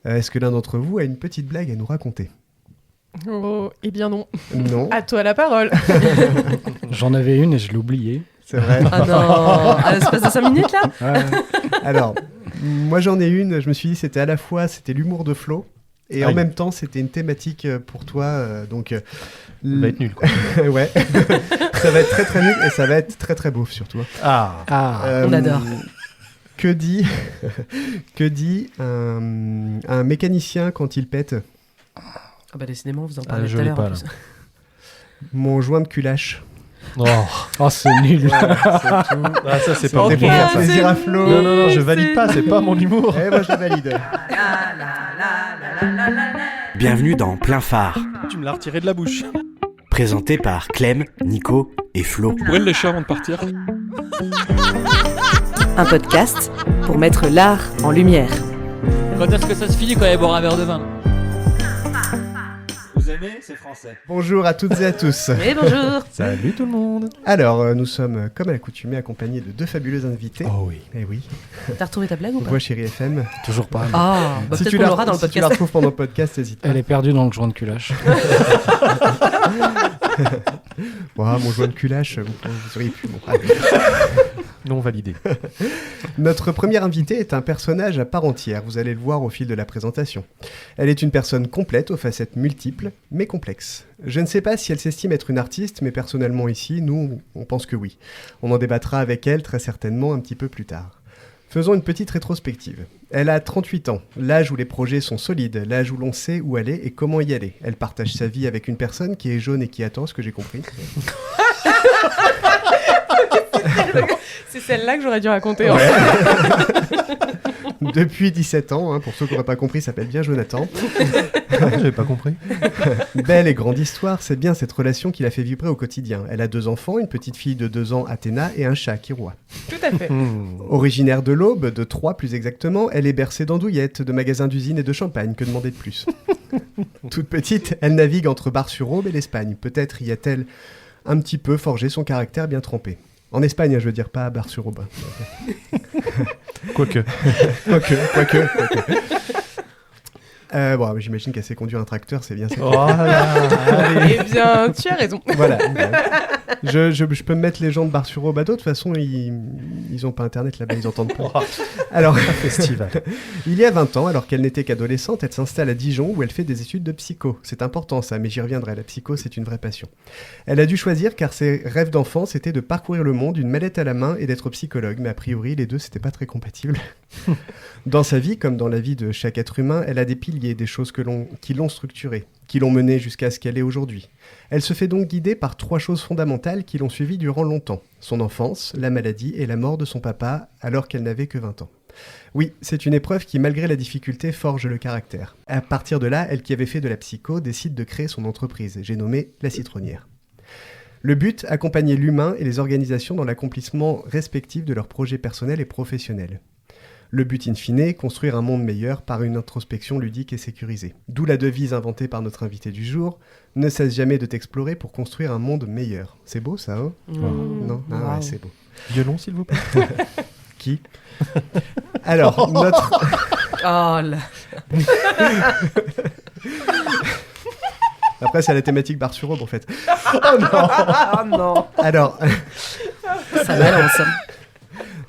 Est-ce que l'un d'entre vous a une petite blague à nous raconter ? Oh, eh bien non. Non, À toi la parole. J'en avais une et je l'ai oubliée. c'est vrai. Ah non, à l'espace de 5 minutes là. Ouais. Alors, moi j'en ai une, je me suis dit c'était à la fois c'était l'humour de Flo et en Aïe. même temps c'était une thématique pour toi, donc Ça va être nul, quoi. ouais, ça va être très très nul et ça va être très très beau surtout. Ah. On adore. Que dit, un mécanicien quand il pète ? Ah bah décidément, vous en parlez je tout à l'ai l'heure pas, en là. plus. Mon joint de culache. Oh, c'est nul. Voilà, c'est tout. Ah, ça, c'est C'était pas pour mon faire humour. plaisir à Flo. Non, je valide pas, c'est pas mon humour. Eh, moi je le valide. Bienvenue dans Plein Phare, Tu me l'as retiré de la bouche. présenté par Clem, Nico et Flo. Où est le lécher avant de partir? Un podcast pour mettre l'art en lumière. Quand est-ce que ça se finit quand il boire un verre de vin? Vous aimez, c'est français. Bonjour à toutes et à tous. Et bonjour. Salut tout le monde. Alors, nous sommes, comme à l'accoutumée, accompagnés de deux fabuleux invités. Oh oui. Eh oui, T'as retrouvé ta blague ou pas? voix Chérie FM. Toujours pas. Ah, bah Si peut-être tu qu'on la l'aura dans le si tu la podcast. retrouves pendant le podcast, n'hésite pas. Elle est perdue dans le joint de culache. Mon joint de culache, vous auriez pu. Bon, allez. Non validé. Notre première invitée est un personnage à part entière, vous allez le voir au fil de la présentation. Elle est une personne complète, aux facettes multiples, mais complexes. Je ne sais pas si elle s'estime être une artiste, mais personnellement ici, nous, on pense que oui. On en débattra avec elle très certainement un petit peu plus tard. Faisons une petite rétrospective. Elle a 38 ans, l'âge où les projets sont solides, l'âge où l'on sait où aller et comment y aller. Elle partage sa vie avec une personne qui est jaune et qui attend, ce que j'ai compris. C'est celle-là que j'aurais dû raconter. Ouais. Depuis 17 ans, pour ceux qui n'auraient pas compris, s'appelle bien Jonathan. J'avais pas compris. Belle et grande histoire, c'est bien cette relation qui la fait vibrer au quotidien. Elle a 2 enfants, une petite fille de 2 ans, Athéna, et un chat, Kiroa. Tout à fait. Originaire de l'Aube, de Troyes plus exactement, elle est bercée d'andouillettes, de magasins d'usines et de champagne, que demander de plus. Toute petite, elle navigue entre Bar-sur-Aube et l'Espagne. Peut-être y a-t-elle un petit peu forgé son caractère bien trempé. En Espagne, je veux dire, pas à Bar-sur-Aube. Quoique. Quoique. J'imagine qu'elle sait conduire un tracteur, c'est bien ça. Oh là, allez. Eh bien, tu as raison. Voilà. Je peux me mettre les gens de Bar-sur-Aube à dos. De toute façon, ils ont pas internet là-bas, ils entendent pas. Alors, Festival. il y a 20 ans, alors qu'elle n'était qu'adolescente, elle s'installe à Dijon où elle fait des études de psycho. C'est important ça, mais j'y reviendrai. La psycho, c'est une vraie passion. Elle a dû choisir car ses rêves d'enfance étaient de parcourir le monde, une mallette à la main et d'être psychologue. Mais a priori, les deux, c'était pas très compatible. Dans sa vie, comme dans la vie de chaque être humain, elle a des piliers, des choses qui l'ont structurée, qui l'ont menée jusqu'à ce qu'elle est aujourd'hui. Elle se fait donc guider par 3 choses fondamentales qui l'ont suivie durant longtemps. Son enfance, la maladie et la mort de son papa alors qu'elle n'avait que 20 ans. Oui, c'est une épreuve qui, malgré la difficulté, forge le caractère. À partir de là, elle qui avait fait de la psycho décide de créer son entreprise. J'ai nommé La Citronnière. Le but, accompagner l'humain et les organisations dans l'accomplissement respectif de leurs projets personnels et professionnels. Le but in fine, construire un monde meilleur par une introspection ludique et sécurisée. D'où la devise inventée par notre invité du jour, ne cesse jamais de t'explorer pour construire un monde meilleur. C'est beau ça, hein ? Non ? Ah ouais, c'est beau. Violon, s'il vous plaît. Qui ? Alors, notre... Oh là. Après, c'est la thématique Bar-sur-Aube, en fait. Ah non. Alors... Ça balance.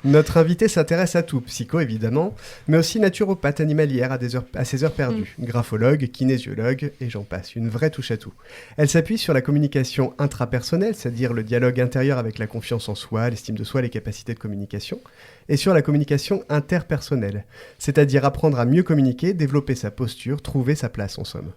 Notre invité s'intéresse à tout, psycho évidemment, mais aussi naturopathe animalière à ses heures perdues, graphologue, kinésiologue, et j'en passe, une vraie touche à tout. Elle s'appuie sur la communication intrapersonnelle, c'est-à-dire le dialogue intérieur avec la confiance en soi, l'estime de soi, les capacités de communication, et sur la communication interpersonnelle, c'est-à-dire apprendre à mieux communiquer, développer sa posture, trouver sa place en somme.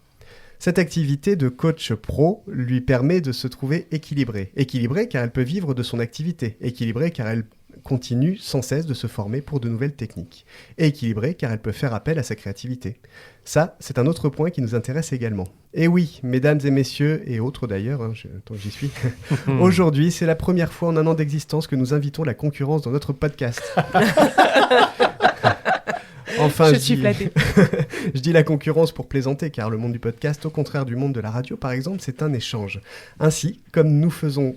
Cette activité de coach pro lui permet de se trouver équilibrée. Équilibrée car elle peut vivre de son activité, équilibrée car elle continue sans cesse de se former pour de nouvelles techniques. Et équilibrée car elle peut faire appel à sa créativité. Ça, c'est un autre point qui nous intéresse également. Et oui, mesdames et messieurs, et autres d'ailleurs, tant que j'y suis, aujourd'hui, c'est la première fois en un an d'existence que nous invitons la concurrence dans notre podcast. Enfin, Je suis flattée. Je dis la concurrence pour plaisanter, car le monde du podcast, au contraire du monde de la radio, par exemple, c'est un échange. Ainsi, comme nous faisons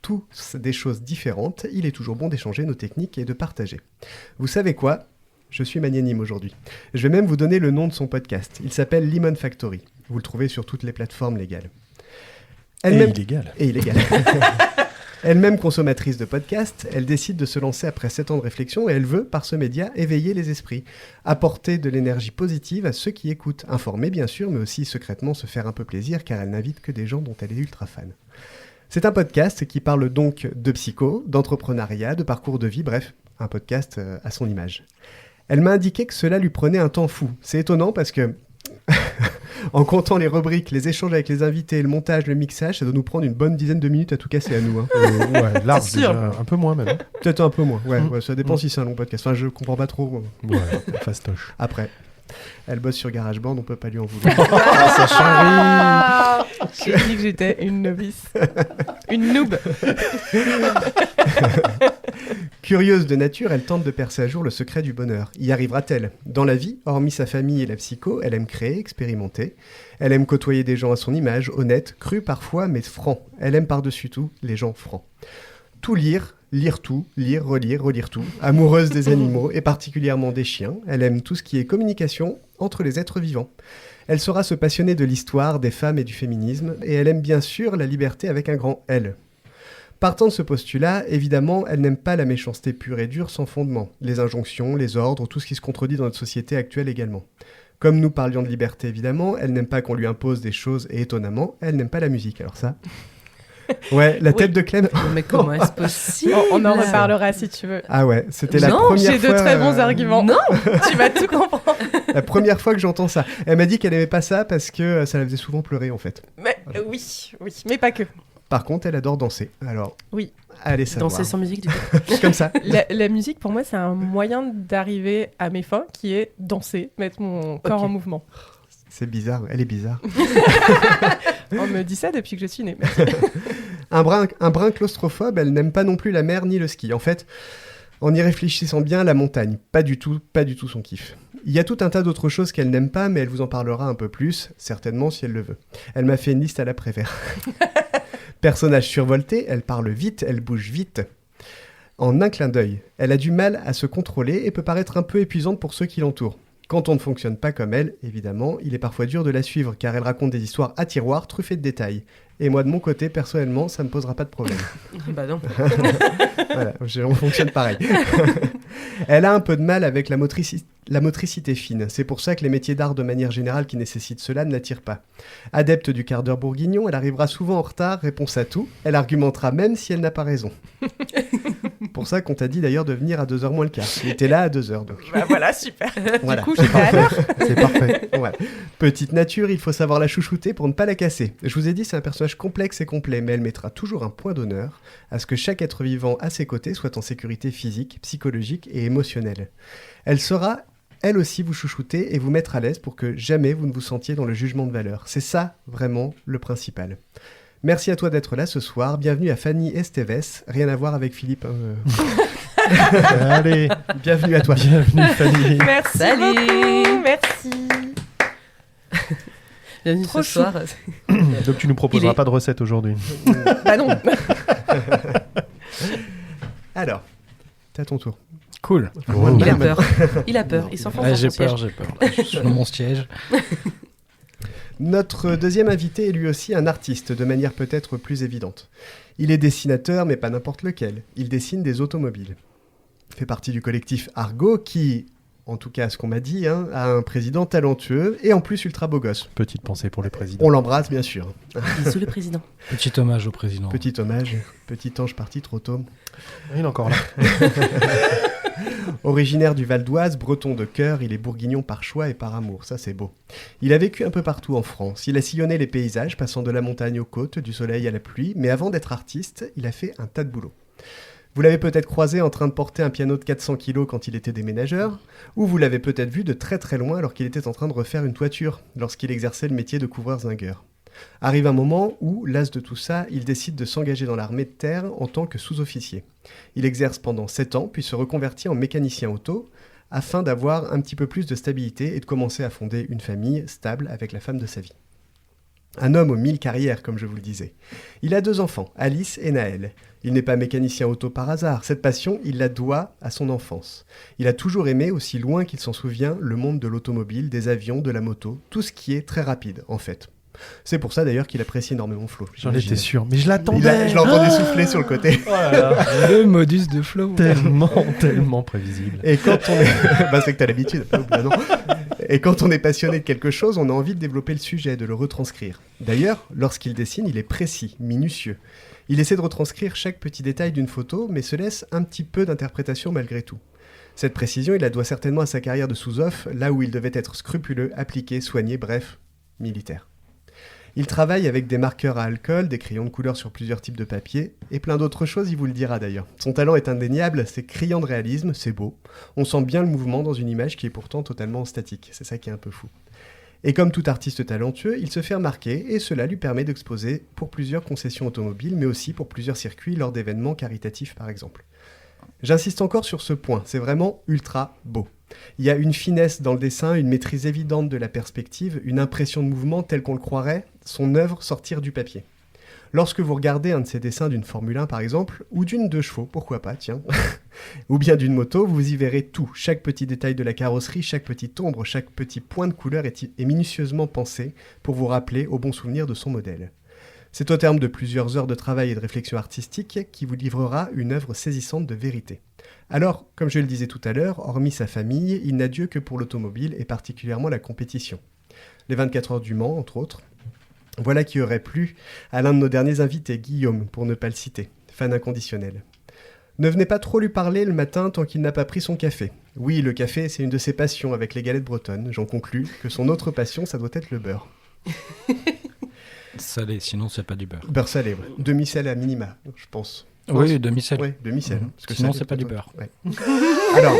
tous des choses différentes, il est toujours bon d'échanger nos techniques et de partager. Vous savez quoi ? Je suis magnanime aujourd'hui. Je vais même vous donner le nom de son podcast. Il s'appelle Lemon Factory. Vous le trouvez sur toutes les plateformes légales. Illégal. Et illégal. Elle-même consommatrice de podcasts, elle décide de se lancer après 7 ans de réflexion et elle veut, par ce média, éveiller les esprits, apporter de l'énergie positive à ceux qui écoutent, informer bien sûr, mais aussi secrètement se faire un peu plaisir car elle n'invite que des gens dont elle est ultra fan. C'est un podcast qui parle donc de psycho, d'entrepreneuriat, de parcours de vie, bref, un podcast à son image. Elle m'a indiqué que cela lui prenait un temps fou. C'est étonnant parce que... En comptant les rubriques, les échanges avec les invités, le montage, le mixage, ça doit nous prendre une bonne dizaine de minutes à tout casser à nous. Hein. Ouais, large C'est sûr. déjà. Un peu moins même. Hein. Peut-être un peu moins, ouais, ça dépend si c'est un long podcast. Enfin, je comprends pas trop. Ouais, fastoche. Après, elle bosse sur GarageBand, on peut pas lui en vouloir. Ça charrie. J'ai dit que j'étais une novice. Une noob. Curieuse de nature, elle tente de percer à jour le secret du bonheur. Y arrivera-t-elle ? Dans la vie, hormis sa famille et la psycho, elle aime créer, expérimenter. Elle aime côtoyer des gens à son image, honnêtes, crus parfois, mais francs. Elle aime par-dessus tout les gens francs. Tout lire tout, lire, relire tout. Amoureuse des animaux, et particulièrement des chiens. Elle aime tout ce qui est communication entre les êtres vivants. Elle saura se passionner de l'histoire, des femmes et du féminisme. Et elle aime bien sûr la liberté avec un grand L. Partant de ce postulat, évidemment, elle n'aime pas la méchanceté pure et dure sans fondement. Les injonctions, les ordres, tout ce qui se contredit dans notre société actuelle également. Comme nous parlions de liberté, évidemment, elle n'aime pas qu'on lui impose des choses et étonnamment, elle n'aime pas la musique. Alors ça... Ouais, la tête de Clem... Mais comment est-ce possible? On en reparlera si tu veux. Ah ouais, c'était la Non, première J'ai fois... de très bons arguments. Non. Tu vas tout comprendre. La première fois que j'entends ça. Elle m'a dit qu'elle aimait pas ça parce que ça la faisait souvent pleurer en fait. Mais oui, mais pas que. Par contre, elle adore danser. Alors, Oui. allez savoir. Danser sans musique, du coup. Comme ça. La musique, pour moi, c'est un moyen d'arriver à mes fins qui est danser, mettre mon corps Ok. en mouvement. C'est bizarre, elle est bizarre. On me dit ça depuis que je suis née. Un brin claustrophobe, elle n'aime pas non plus la mer ni le ski. En fait, en y réfléchissant bien, la montagne, pas du tout son kiff. Il y a tout un tas d'autres choses qu'elle n'aime pas, mais elle vous en parlera un peu plus, certainement si elle le veut. Elle m'a fait une liste à l'après-vert. Personnage survolté, elle parle vite, elle bouge vite. En un clin d'œil, elle a du mal à se contrôler et peut paraître un peu épuisante pour ceux qui l'entourent. Quand on ne fonctionne pas comme elle, évidemment, il est parfois dur de la suivre, car elle raconte des histoires à tiroir truffées de détails. Et moi, de mon côté, personnellement, ça ne me posera pas de problème. Bah non. Voilà, on fonctionne pareil. Elle a un peu de mal avec la motricité fine. C'est pour ça que les métiers d'art de manière générale qui nécessitent cela ne l'attirent pas. Adepte du quart d'heure bourguignon, elle arrivera souvent en retard, réponse à tout. Elle argumentera même si elle n'a pas raison. Pour ça qu'on t'a dit d'ailleurs de venir à 2h moins le quart. Il était là à 2h donc. Bah voilà, super. Voilà. Du coup, j'étais à l'heure. C'est parfait. Voilà. Petite nature, il faut savoir la chouchouter pour ne pas la casser. Je vous ai dit, c'est un personnage complexe et complet, mais elle mettra toujours un point d'honneur à ce que chaque être vivant à ses côtés soit en sécurité physique, psychologique et émotionnelle. Elle saura, elle aussi, vous chouchouter et vous mettre à l'aise pour que jamais vous ne vous sentiez dans le jugement de valeur. C'est ça, vraiment, le principal. Merci à toi d'être là ce soir. Bienvenue à Fanny Esteves. Rien à voir avec Philippe. Allez, Bienvenue à toi. bienvenue Fanny. Merci Salut. beaucoup. Merci. Bienvenue Trop ce soir. Donc tu nous proposeras Il est- pas de recette aujourd'hui. Bah non. Alors, t'as ton tour. Cool. Oh. Il a peur. Il a peur. Il s'enfonce dans J'ai son siège. peur, j'ai peur. Je suis dans mon siège. Notre deuxième invité est lui aussi un artiste, de manière peut-être plus évidente. Il est dessinateur, mais pas n'importe lequel. Il dessine des automobiles. Il fait partie du collectif Argo, qui, en tout cas à ce qu'on m'a dit, a un président talentueux et en plus ultra beau gosse. Petite pensée pour le président. On l'embrasse bien sûr. Bisous le président. Petit hommage au président. Petit hommage, petit ange parti trop tôt. Il est encore là. Originaire du Val d'Oise, breton de cœur, il est bourguignon par choix et par amour, ça c'est beau. Il a vécu un peu partout en France, il a sillonné les paysages, passant de la montagne aux côtes, du soleil à la pluie, mais avant d'être artiste, il a fait un tas de boulot. Vous l'avez peut-être croisé en train de porter un piano de 400 kg quand il était déménageur, ou vous l'avez peut-être vu de très très loin alors qu'il était en train de refaire une toiture, lorsqu'il exerçait le métier de couvreur-zingueur. Arrive un moment où, las de tout ça, il décide de s'engager dans l'armée de terre en tant que sous-officier. Il exerce pendant 7 ans, puis se reconvertit en mécanicien auto, afin d'avoir un petit peu plus de stabilité et de commencer à fonder une famille stable avec la femme de sa vie. Un homme aux 1000 carrières, comme je vous le disais. Il a 2 enfants, Alice et Naël. Il n'est pas mécanicien auto par hasard. Cette passion, il la doit à son enfance. Il a toujours aimé, aussi loin qu'il s'en souvient, le monde de l'automobile, des avions, de la moto, tout ce qui est très rapide, en fait. C'est pour ça d'ailleurs qu'il apprécie énormément Flo. J'en étais sûr, mais je l'attendais. Je l'ai entendu souffler sur le côté. Oh là là. Le modus de Flo. Tellement prévisible. Et quand on est... bah, c'est que t'as l'habitude. Bah, non. Et quand on est passionné de quelque chose, on a envie de développer le sujet, de le retranscrire. D'ailleurs, lorsqu'il dessine, il est précis, minutieux. Il essaie de retranscrire chaque petit détail d'une photo, mais se laisse un petit peu d'interprétation malgré tout. Cette précision, il la doit certainement à sa carrière de sous-off, là où il devait être scrupuleux, appliqué, soigné, bref, militaire. Il travaille avec des marqueurs à alcool, des crayons de couleur sur plusieurs types de papier, et plein d'autres choses, il vous le dira d'ailleurs. Son talent est indéniable, c'est criant de réalisme, c'est beau. On sent bien le mouvement dans une image qui est pourtant totalement statique, c'est ça qui est un peu fou. Et comme tout artiste talentueux, il se fait remarquer, et cela lui permet d'exposer pour plusieurs concessions automobiles, mais aussi pour plusieurs circuits lors d'événements caritatifs par exemple. J'insiste encore sur ce point, c'est vraiment ultra beau. Il y a une finesse dans le dessin, une maîtrise évidente de la perspective, une impression de mouvement telle qu'on le croirait, son œuvre sortir du papier. Lorsque vous regardez un de ces dessins d'une Formule 1 par exemple, ou d'une 2 chevaux, pourquoi pas, tiens, ou bien d'une moto, vous y verrez tout, chaque petit détail de la carrosserie, chaque petite ombre, chaque petit point de couleur est minutieusement pensé pour vous rappeler au bon souvenir de son modèle. C'est au terme de plusieurs heures de travail et de réflexion artistique qui vous livrera une œuvre saisissante de vérité. Alors, comme je le disais tout à l'heure, hormis sa famille, il n'a Dieu que pour l'automobile et particulièrement la compétition. Les 24 heures du Mans, entre autres. Voilà qui aurait plu à l'un de nos derniers invités, Guillaume, pour ne pas le citer, fan inconditionnel. Ne venez pas trop lui parler le matin tant qu'il n'a pas pris son café. Oui, le café, c'est une de ses passions avec les galettes bretonnes. J'en conclus que son autre passion, ça doit être le beurre. Salé, sinon c'est pas du beurre. Beurre salé, ouais. Demi-sel à minima, je pense. Oui, demi-sel. Oui, demi-sel. Parce que Sinon ça, c'est pas du toi. beurre. Ouais. Alors,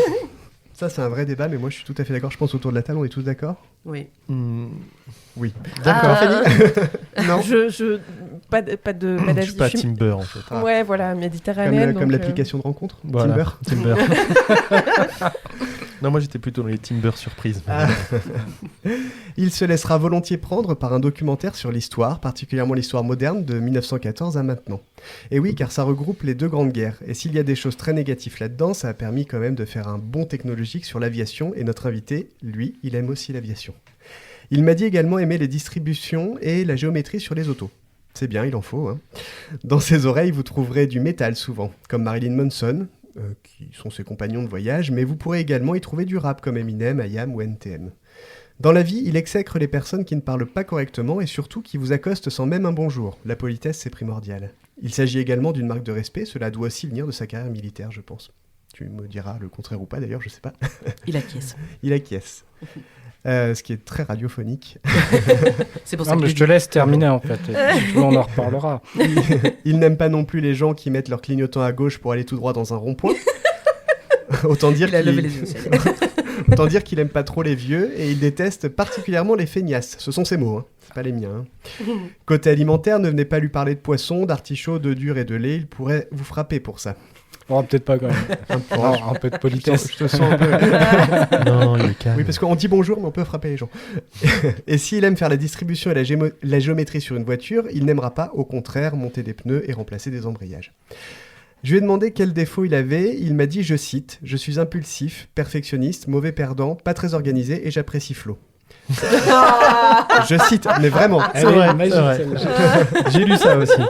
ça c'est un vrai débat, mais moi je suis tout à fait d'accord. Je pense autour de la table, on est tous d'accord ? Oui. Oui. D'accord. Non. Pas d'avis. Je suis pas Je suis- Team Beurre en fait. Ah. Ouais, voilà, méditerranéenne. Comme l'application de rencontre Voilà, Timber. Timber. Non, moi j'étais plutôt dans les Timber surprises. Ah. Il se laissera volontiers prendre par un documentaire sur l'histoire, particulièrement l'histoire moderne de 1914 à maintenant. Et oui, car ça regroupe les 2 grandes guerres. Et s'il y a des choses très négatives là-dedans, ça a permis quand même de faire un bond technologique sur l'aviation. Et notre invité, lui, il aime aussi l'aviation. Il m'a dit également aimer les distributions et la géométrie sur les autos. C'est bien, il en faut. Hein. Dans ses oreilles, vous trouverez du métal souvent, comme Marilyn Manson, qui sont ses compagnons de voyage, mais vous pourrez également y trouver du rap comme Eminem, IAM ou NTM. Dans la vie, il exècre les personnes qui ne parlent pas correctement et surtout qui vous accostent sans même un bonjour. La politesse, c'est primordial. Il s'agit également d'une marque de respect, cela doit aussi venir de sa carrière militaire, je pense. Tu me diras le contraire ou pas d'ailleurs, je sais pas. Il acquiesce. Il acquiesce. Ce qui est très radiophonique. C'est pour ça Non, que mais je te laisse terminer en fait. Et si tu veux, on en reparlera. Il n'aime pas non plus les gens qui mettent leur clignotant à gauche pour aller tout droit dans un rond-point. Autant dire il a qu'il... levé les yeux. Autant dire qu'il aime pas trop les vieux et il déteste particulièrement les feignasses. Ce sont ses mots, hein. C'est pas les miens. Hein. Côté alimentaire, ne venez pas lui parler de poisson, d'artichaut, de dur et de lait. Il pourrait vous frapper pour ça. Oh, peut-être pas quand même. Un peu de politesse. Je te sens un peu... Non, il est calme. Oui, parce qu'on dit bonjour, mais on peut frapper les gens. Et s'il aime faire la distribution et la géométrie sur une voiture, il n'aimera pas, au contraire, monter des pneus et remplacer des embrayages. Je lui ai demandé quel défaut il avait. Il m'a dit, je cite, « Je suis impulsif, perfectionniste, mauvais perdant, pas très organisé et j'apprécie Flo. » Je cite, mais vraiment. C'est vrai, magique, c'est vrai. celle-là. J'ai lu ça aussi.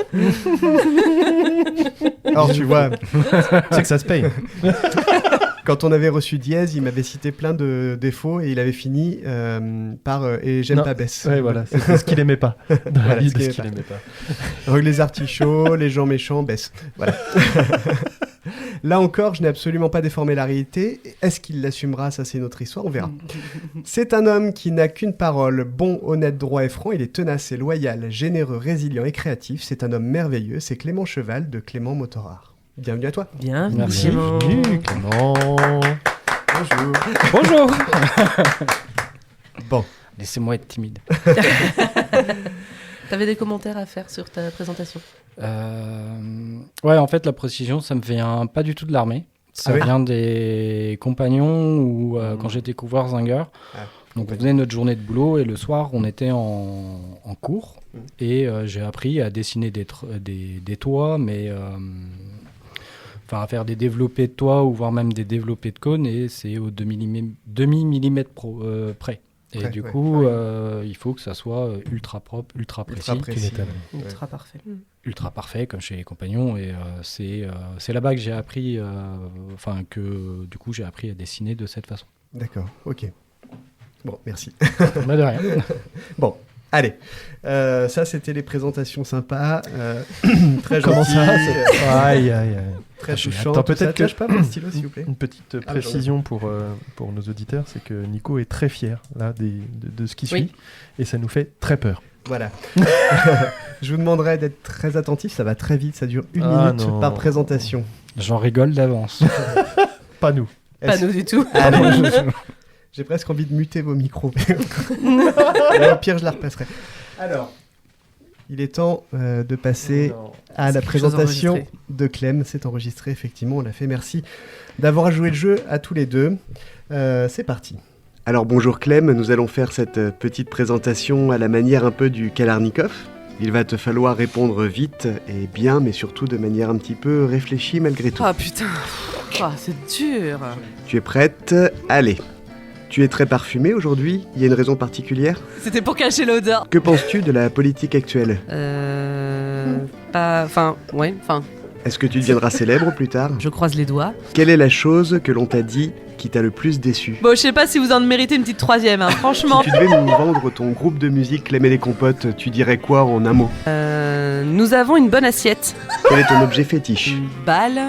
Alors tu vois, C'est que ça se paye. quand on avait reçu Diez, il m'avait cité plein de défauts et il avait fini par et j'aime Non. pas Bess. Ouais, voilà, c'est ce qu'il aimait pas. Dans Voilà, la liste ce de qu'il ce qu'il aimait aimait pas. Donc les artichauts, les gens méchants, Bess. Voilà. Là encore, je n'ai absolument pas déformé la réalité. Est-ce qu'il l'assumera? Ça, c'est une autre histoire, on verra. C'est un homme qui n'a qu'une parole. Bon, honnête, droit et franc. Il est tenace et loyal, généreux, résilient et créatif. C'est un homme merveilleux. C'est Clément Cheval de Clément Motorart. Bienvenue à toi. Bienvenue, Merci. Clément. Clément. Bonjour. Bonjour. Bon. Laissez-moi être timide. T'avais des commentaires à faire sur ta présentation? Ouais, en fait, la précision, ça me vient pas du tout de l'armée. Ça Ah oui vient des compagnons ou quand j'ai découvert Zinger. Ah. Donc on faisait notre journée de boulot et le soir on était en cours et j'ai appris à dessiner des toits, mais à faire des développés de toits ou voire même des développés de cônes, et c'est au demi-millimètre près. Et du coup, il faut que ça soit ultra propre, ultra précis. Ultra parfait. Ultra parfait, comme chez les compagnons. Et c'est là-bas que j'ai appris, du coup j'ai appris à dessiner de cette façon. D'accord, ok. Bon, merci. Bah de rien. Bon, allez. Ça, c'était les présentations sympas. Très Comment gentilles. ça Aïe, aïe, aïe. Très touchant. Attends, Tout ça. peut-être que Lâche pas mon stylo, s'il vous plaît. Une petite Ah, précision pour nos auditeurs, c'est que Nico est très fier là, de ce qui suit, Oui. et ça nous fait très peur. Voilà. Je vous demanderai d'être très attentif. Ça va très vite. Ça dure 1 Ah, minute non. par présentation. J'en rigole d'avance. Pas nous. Pas nous du tout. Allez. J'ai presque envie de muter vos micros. Au pire, je la repasserai. Alors, il est temps de passer à la C'est quelque chose présentation enregistré. de Clem. C'est enregistré, effectivement, on l'a fait. Merci d'avoir joué le jeu à tous les deux. C'est parti. Alors bonjour Clem, nous allons faire cette petite présentation à la manière un peu du Kalarnikov. Il va te falloir répondre vite et bien, mais surtout de manière un petit peu réfléchie malgré tout. Ah putain. Ah, c'est dur. Tu es prête? Allez. Tu es très parfumée aujourd'hui, il y a une raison particulière? C'était pour cacher l'odeur. Que penses-tu de la politique actuelle? Ouais, Est-ce que tu deviendras célèbre plus tard? je croise les doigts. Quelle est la chose que l'on t'a dit qui t'a le plus déçu? Bon, je sais pas si vous en méritez une petite troisième, franchement. Si tu devais nous vendre ton groupe de musique Clem et les Compotes, tu dirais quoi en un mot? Nous avons une bonne assiette. Quel est ton objet fétiche? Une balle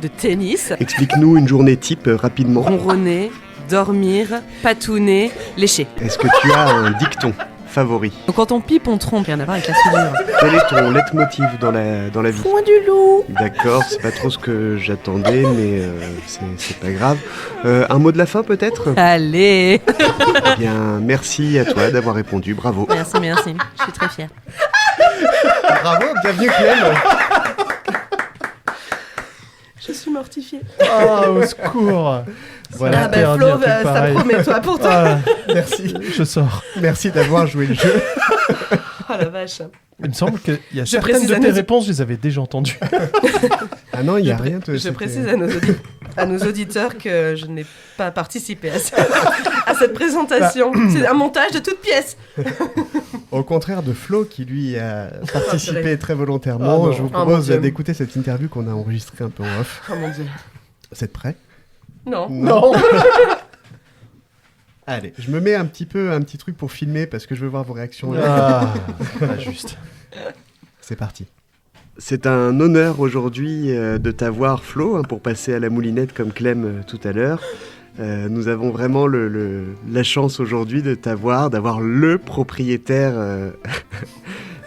de tennis. Explique-nous une journée type rapidement. Ronronner, dormir, patouner, lécher. Est-ce que tu as un dicton favori? Donc quand on pipe, on trompe, rien à voir avec la soudure. Quel est ton leitmotiv dans la vie? Point du loup. D'accord, c'est pas trop ce que j'attendais, mais c'est pas grave. Un mot de la fin peut-être? Allez. Eh bien, merci à toi d'avoir répondu, bravo. Merci. Je suis très fière. Bravo, bienvenue Clem. Je suis mortifiée. Ah, au secours. Voilà, Flo, ça promet, toi, pour toi. Ah, Merci. je sors. Merci d'avoir joué le jeu. Oh la vache. Il me semble qu'il y a Je certaines précise de à tes nos- réponses, je les avais déjà entendues. Ah non, il n'y a rien de... Je c'était- précise à nos auditeurs que je n'ai pas participé à cette présentation. C'est un montage de toutes pièces. Au contraire de Flo, qui lui a participé purée. très volontairement, Ah non. je vous Ah, mon propose Dieu. d'écouter cette interview qu'on a enregistrée un peu en off. Oh mon dieu. Vous êtes prêts? Non. Non. Allez, je me mets un petit truc pour filmer parce que je veux voir vos réactions. Ah, pas juste. C'est parti. C'est un honneur aujourd'hui de t'avoir, Flo, pour passer à la moulinette comme Clem tout à l'heure. Nous avons vraiment la chance aujourd'hui de t'avoir, d'avoir le propriétaire,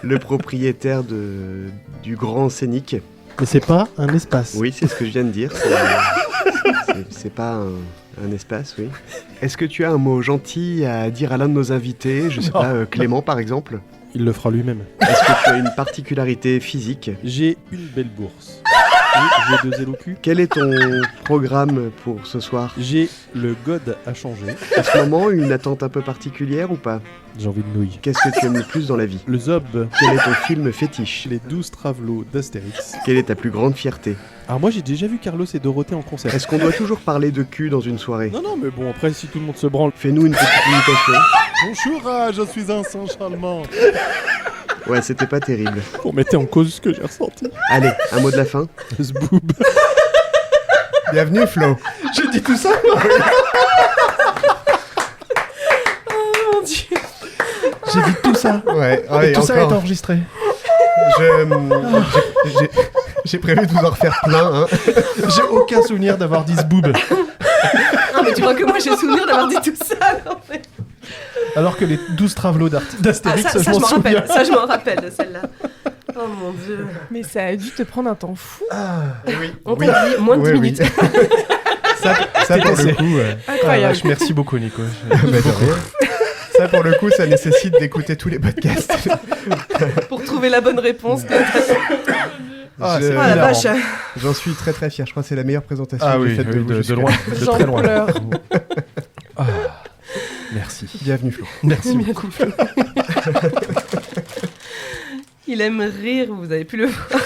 le propriétaire du Grand Scénic. Mais c'est pas un espace. Oui, c'est ce que je viens de dire. C'est pas un espace, oui. Est-ce que tu as un mot gentil à dire à l'un de nos invités? Je sais Non. pas, Clément par exemple. Il le fera lui-même. Est-ce que tu as une particularité physique? J'ai une belle bourse. Oui, j'ai 2 LOQ. Quel est ton programme pour ce soir? J'ai le God à changer. En ce moment, une attente un peu particulière ou pas? J'ai envie de nouilles. Qu'est-ce que tu aimes le plus dans la vie? Le Zob, Quel est ton film fétiche? les 12 travelots d'Astérix. Quelle est ta plus grande fierté? Alors moi j'ai déjà vu Carlos et Dorothée en concert. Est-ce qu'on doit toujours parler de cul dans une soirée? Non, mais bon, après si tout le monde se branle. Fais-nous une petite imitation. Bonjour, je suis un singe allemand. Ouais, c'était pas terrible. Pour mettre en cause ce que j'ai ressenti. Allez, un mot de la fin. Zboob. Bienvenue Flo. J'ai dit tout ça. Oh mon dieu. J'ai dit tout ça. Ouais, Et tout ça est enregistré. J'ai prévu de vous en refaire plein. Hein. J'ai aucun souvenir d'avoir dit zboob. Non mais tu crois que moi j'ai souvenir d'avoir dit tout ça, non, mais... Alors que les 12 travelots Ah, d'Astérix, ça je je m'en m'en souviens. rappelle. Ça je m'en rappelle de celle-là. Oh mon dieu. Mais ça a dû te prendre un temps fou. Oui. On t'a dit moins de 10 minutes. Ça pour le coup. Incroyable. Merci beaucoup, Nico. Bah, de rien. Ça pour le coup, ça nécessite d'écouter tous les podcasts. Pour trouver la bonne réponse. Ah, Je- c'est Oh la hilarant. vache. J'en suis très très fier. Je crois que c'est la meilleure présentation Ah que j'ai oui, faite de vous de jusque-là. loin, de J'en très loin. pleure. Ah, merci. Bienvenue Flo. Merci beaucoup. Il aime rire, vous avez pu le voir.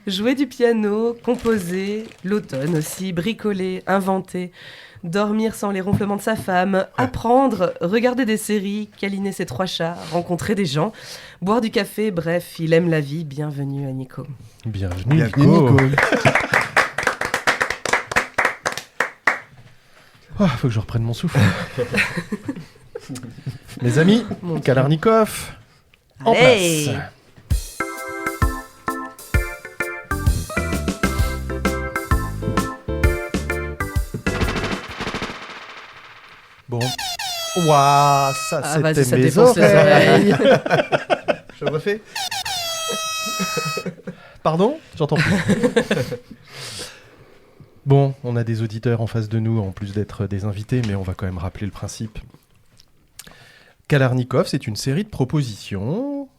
Jouer du piano, composer, l'automne aussi, bricoler, inventer, dormir sans les ronflements de sa femme, apprendre, regarder des séries, câliner ses 3 chats, rencontrer des gens, boire du café, bref, il aime la vie. Bienvenue à Nico. Bienvenue Nico. Oh, faut que je reprenne mon souffle. Mes amis, Kalarnikov, en Allez. place. Bon. Waouh, ça Ah, vas-y, c'était ça mes défonce les oreilles. Je refais. Pardon ? J'entends plus. Bon, on a des auditeurs en face de nous, en plus d'être des invités, mais on va quand même rappeler le principe. Kalarnikov, c'est une série de propositions.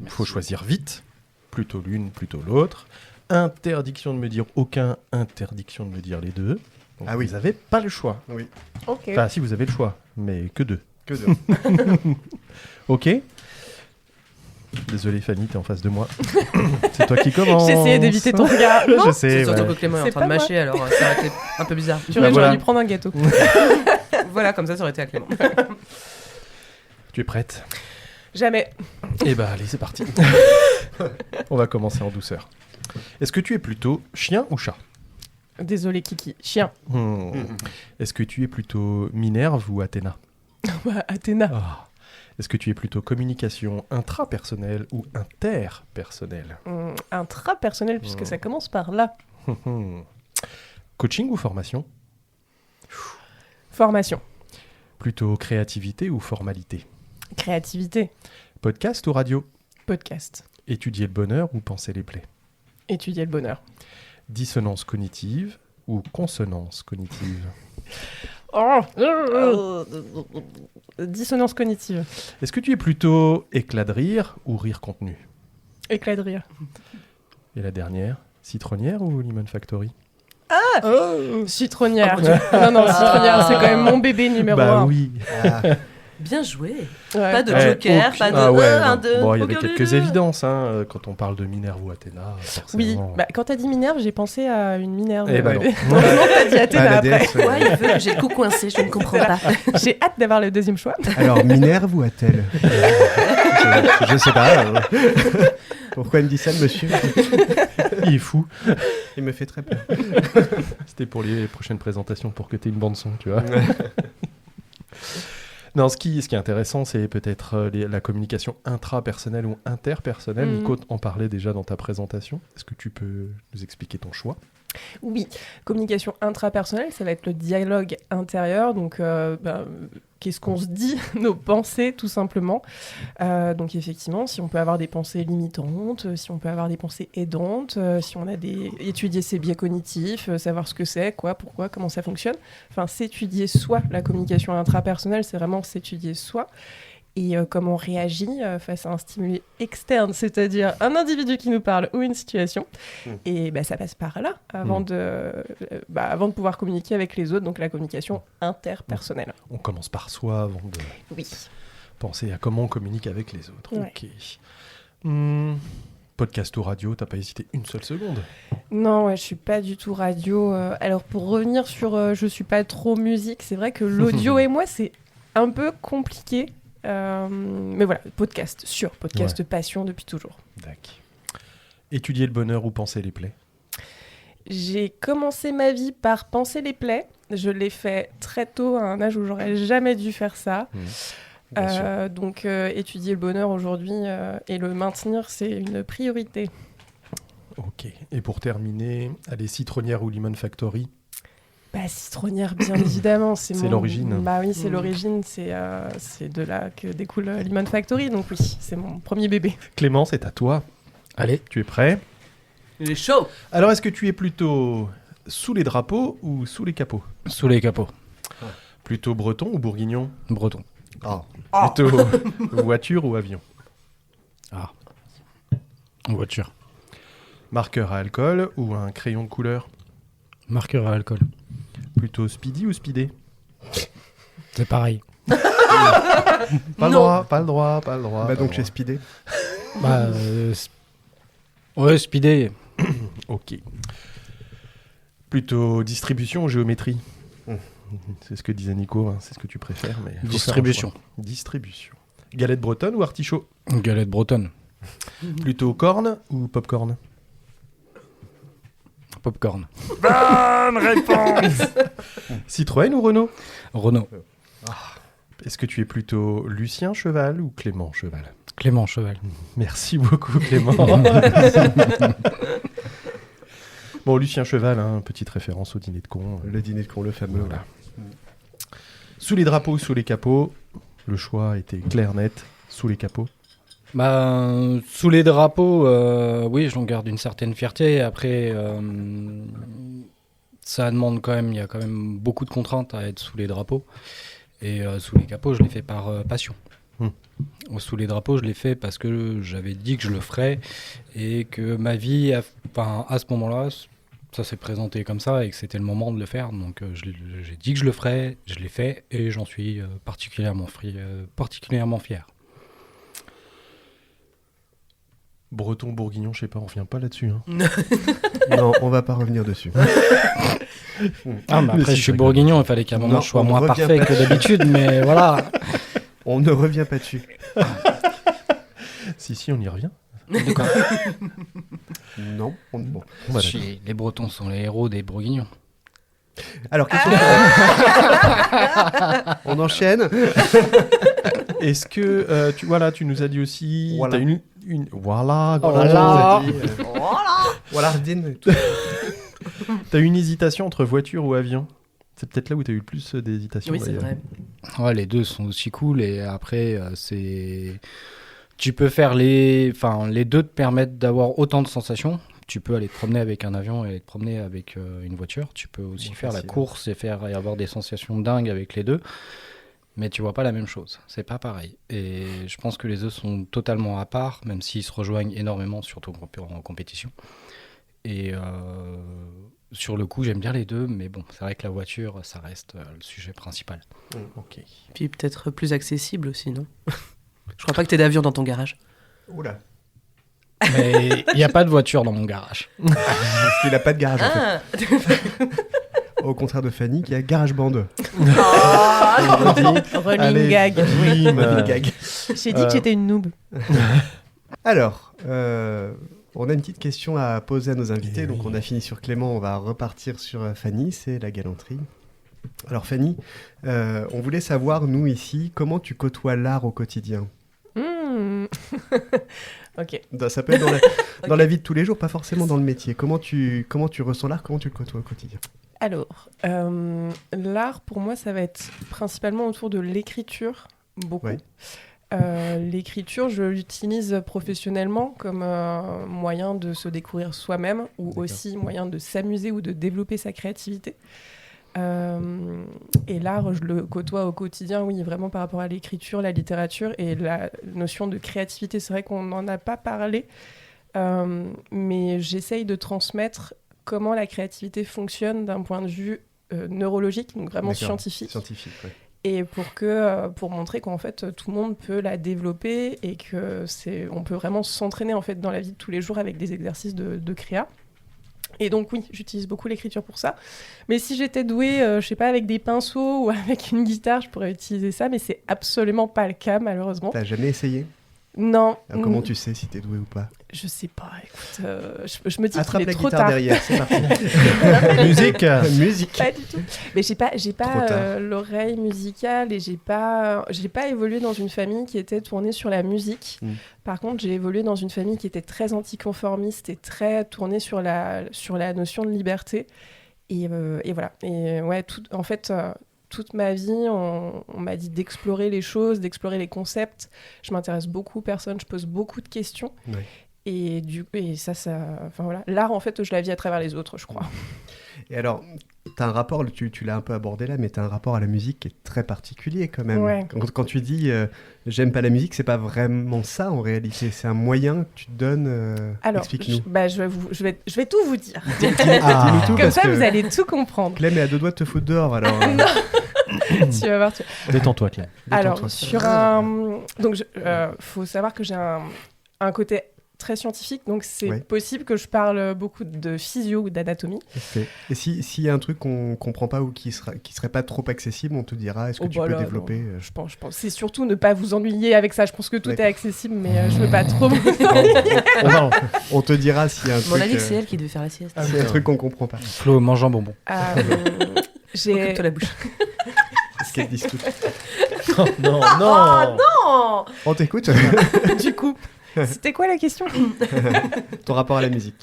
Il faut choisir vite. Plutôt l'une, plutôt l'autre. Interdiction de me dire aucun, interdiction de me dire les deux. Donc Ah oui. vous n'avez pas le choix. Oui. Ok. Enfin, si, vous avez le choix, mais que deux. Que deux. Ok ? Désolé Fanny, t'es en face de moi. C'est toi qui commence. J'ai essayé d'éviter ton regard. Je Non, sais, C'est surtout ouais. que Clément est en C'est train de pas moi. mâcher, alors ça aurait été un peu bizarre. tu aurais voilà. dû prendre un gâteau. Voilà, comme ça aurait été à Clément. Tu es prête ? Jamais. Eh ben allez, c'est parti. On va commencer en douceur. Est-ce que tu es plutôt chien ou chat ? Désolé Kiki. Chien. Est-ce que tu es plutôt Minerve ou Athéna ? Bah, Athéna. Ah. Est-ce que tu es plutôt communication intrapersonnelle ou interpersonnelle ? Intrapersonnel, puisque ça commence par là. Coaching ou formation ? Formation. Plutôt créativité ou formalité ? Créativité. Podcast ou radio ? Podcast. Étudier le bonheur ou penser les plaies ? Étudier le bonheur. Dissonance cognitive ou consonance cognitive ? Dissonance cognitive. Est-ce que tu es plutôt éclat de rire ou rire contenu ? Éclat de rire. Et la dernière, citronnière ou Lemon Factory ? Citronnière. Non, citronnière, c'est quand même mon bébé numéro Bah 1. oui. Bien joué. Ouais. Pas de Ouais, joker, aucun- pas de... Ah ouais, un, non. deux, Bon, il y avait aucun quelques des deux. évidences quand on parle de Minerve ou Athéna. Oui, Forcément. bah, quand t'as dit Minerve, j'ai pensé à une Minerve. Eh ben non. Non, t'as dit Athéna Ah, la après. déesse, ouais. Ouais, il veut que j'ai le cou coincé, je ne comprends pas. J'ai hâte d'avoir le deuxième choix. Alors, Minerve ou Athènes je sais pas. Pourquoi il me dit ça, le monsieur? Il est fou. Il me fait très peur. C'était pour les prochaines présentations pour que tu aies une bande son, tu vois. Non, ce qui est intéressant, c'est peut-être la communication intrapersonnelle ou interpersonnelle. Mhm. Nico en parlait déjà dans ta présentation. Est-ce que tu peux nous expliquer ton choix ? Oui, communication intrapersonnelle, ça va être le dialogue intérieur. Donc, qu'est-ce qu'on se dit, nos pensées, tout simplement. Donc, effectivement, si on peut avoir des pensées limitantes, si on peut avoir des pensées aidantes, si on a étudier ses biais cognitifs, savoir ce que c'est, quoi, pourquoi, comment ça fonctionne. Enfin, s'étudier soi, la communication intrapersonnelle, c'est vraiment s'étudier soi. Et comment on réagit face à un stimuli externe, c'est-à-dire un individu qui nous parle ou une situation. Et ça passe par là avant de pouvoir communiquer avec les autres, donc la communication interpersonnelle. On commence par soi avant de Oui. penser à comment on communique avec les autres. Ouais. Ok. Podcast ou radio, t'as pas hésité une seule seconde. Non, je suis pas du tout radio. Alors pour revenir sur je suis pas trop musique, c'est vrai que l'audio et moi c'est un peu compliqué. Mais voilà, podcast passion depuis toujours. D'accord. Étudier le bonheur ou penser les plaies ? J'ai commencé ma vie par penser les plaies. Je l'ai fait très tôt, à un âge où j'aurais jamais dû faire ça. Bien sûr. Donc étudier le bonheur aujourd'hui et le maintenir, c'est une priorité. Ok. Et pour terminer, allez, citronnière ou Lemon Factory ? Citronnière, bien évidemment. C'est l'origine. Bah oui, c'est l'origine. C'est de là que découle Lemon Factory. Donc oui, c'est mon premier bébé. Clément, c'est à toi. Allez, Tu es prêt ? Il est chaud. Alors, est-ce que tu es plutôt sous les drapeaux ou sous les capots ? sous les capots. Plutôt breton ou bourguignon ? Breton. Plutôt voiture ou avion ? En voiture. Marqueur à alcool ou un crayon de couleur ? Marqueur à alcool. Plutôt speedy ou speedé ? C'est pareil. Pas le droit, pas le droit, pas le droit. Bah donc chez Speedé. Bah, ouais, Speedé. Ok. Plutôt distribution ou géométrie Mmh. C'est ce que disait Nico, hein, c'est ce que tu préfères. Mais faut faire un Distribution. choix. Distribution. Galette bretonne ou artichaut Galette bretonne. Plutôt corne ou popcorn Popcorn. Bonne réponse. Citroën ou Renault Renault. Est-ce que tu es plutôt Lucien Cheval ou Clément Cheval Clément Cheval. Merci beaucoup Clément. Bon, Lucien Cheval, hein, petite référence au dîner de con. Le dîner de con, le fameux. Voilà. Sous les drapeaux, sous les capots, le choix était clair, net. Sous les capots. Bah, sous les drapeaux, oui, j'en garde une certaine fierté. Après, ça demande quand même, il y a quand même beaucoup de contraintes à être sous les drapeaux. Et sous les capots, je l'ai fait par passion. Sous les drapeaux, je l'ai fait parce que j'avais dit que je le ferais et que ma vie, à ce moment-là, ça s'est présenté comme ça et que c'était le moment de le faire. Donc j'ai dit que je le ferais, je l'ai fait et j'en suis particulièrement fier. Breton, bourguignon, je sais pas, on revient pas là-dessus. Hein. Non, on va pas revenir dessus. Ah, mais après, si, je suis je bourguignon, il fallait qu'à un moment Non, je sois on ne moins revient parfait pas. que d'habitude, mais voilà. On ne revient pas dessus. Si, on y revient. Non. Bon. Voilà. Les Bretons sont les héros des bourguignons. Alors, question on enchaîne. Est-ce que, tu nous as dit aussi... Voilà. T'as une... Voilà. Voilà. Voilà, Ardine. T'as une hésitation entre voiture ou avion? C'est peut-être là où t'as eu le plus d'hésitation. Oui, c'est d'ailleurs. vrai. Ouais, les deux sont aussi cool et après, tu peux faire les deux te permettent d'avoir autant de sensations. Tu peux aller te promener avec un avion et aller te promener avec une voiture. Tu peux aussi Bon, faire facile. la course et avoir des sensations dingues avec les deux. Mais tu vois pas la même chose. C'est pas pareil. Et je pense que les deux sont totalement à part, même s'ils se rejoignent énormément, surtout en compétition. Et sur le coup, j'aime bien les deux, mais bon, c'est vrai que la voiture, ça reste le sujet principal. Ok. Puis peut-être plus accessible aussi, non? Je crois pas que t'aies d'avion dans ton garage. Oula. Mais il n'y a pas de voiture dans mon garage. Parce qu'il a pas de garage, en Ah fait. Au contraire de Fanny, qui a GarageBand. Running Allez, gag. dream. Gag. J'ai dit que j'étais une noob. Alors, on a une petite question à poser à nos invités. Donc, on a fini sur Clément, on va repartir sur Fanny, c'est la galanterie. Alors, Fanny, on voulait savoir, nous, ici, comment tu côtoies l'art au quotidien? Ok. Ça peut être dans la vie de tous les jours, pas forcément dans le métier. Comment tu ressens l'art, comment tu le côtoies au quotidien? Alors, l'art, pour moi, ça va être principalement autour de l'écriture, beaucoup. Ouais. L'écriture, je l'utilise professionnellement comme moyen de se découvrir soi-même ou D'accord. aussi moyen de s'amuser ou de développer sa créativité. Et l'art, je le côtoie au quotidien, oui, vraiment par rapport à l'écriture, la littérature et la notion de créativité. C'est vrai qu'on n'en a pas parlé, mais j'essaye de transmettre comment la créativité fonctionne d'un point de vue neurologique, donc vraiment D'accord. scientifique. Scientifique, ouais. Et pour montrer qu'en fait tout le monde peut la développer et que on peut vraiment s'entraîner en fait dans la vie de tous les jours avec des exercices de créa. Et donc oui, j'utilise beaucoup l'écriture pour ça. Mais si j'étais douée, je sais pas, avec des pinceaux ou avec une guitare, je pourrais utiliser ça, mais c'est absolument pas le cas malheureusement. T'as jamais essayé? Non. Alors, comment tu sais si t'es doué ou pas? Je sais pas. Écoute, je me dis Attrape qu'il est la trop guitare tard. derrière, c'est parti. Musique. Musique. Pas du tout. Mais j'ai Trop pas tard. l'oreille musicale et j'ai pas évolué dans une famille qui était tournée sur la musique. Par contre, j'ai évolué dans une famille qui était très anticonformiste et très tournée sur la notion de liberté. Et voilà. Et ouais, en fait, toute ma vie, on m'a dit d'explorer les choses, d'explorer les concepts. Je m'intéresse beaucoup aux personnes, je pose beaucoup de questions. Ouais. Et enfin voilà. L'art, en fait, je la vis à travers les autres, je crois. Et alors, t'as un rapport, tu l'as un peu abordé là, mais t'as un rapport à la musique qui est très particulier quand même. Ouais. Quand tu dis j'aime pas la musique, c'est pas vraiment ça en réalité. C'est un moyen que tu te donnes. Alors, explique-nous. je vais tout vous dire. Dis-nous tout, Comme parce ça, que vous allez tout comprendre. Clem est à deux doigts de te foutre dehors alors. Non. Tu vas voir. Détends-toi, Clem. Alors, sur un... Donc, faut savoir que j'ai un côté très scientifique, donc c'est possible que je parle beaucoup de physio ou d'anatomie. Et s'il y a un truc qu'on comprend pas ou qui serait pas trop accessible, on te dira, est-ce que tu peux développer Je pense. C'est surtout ne pas vous ennuyer avec ça. Je pense que tout est accessible, mais je veux pas trop vous ennuyer. On te dira s'il y a un truc... Mon avis, c'est elle qui devait faire la sieste. C'est un truc qu'on comprend pas. Flo, mange un bonbon. Occupe-toi la bouche. Qu'est-ce qu'elle discute? Non. Oh non. On t'écoute. Du coup, c'était quoi la question? Ton rapport à la musique.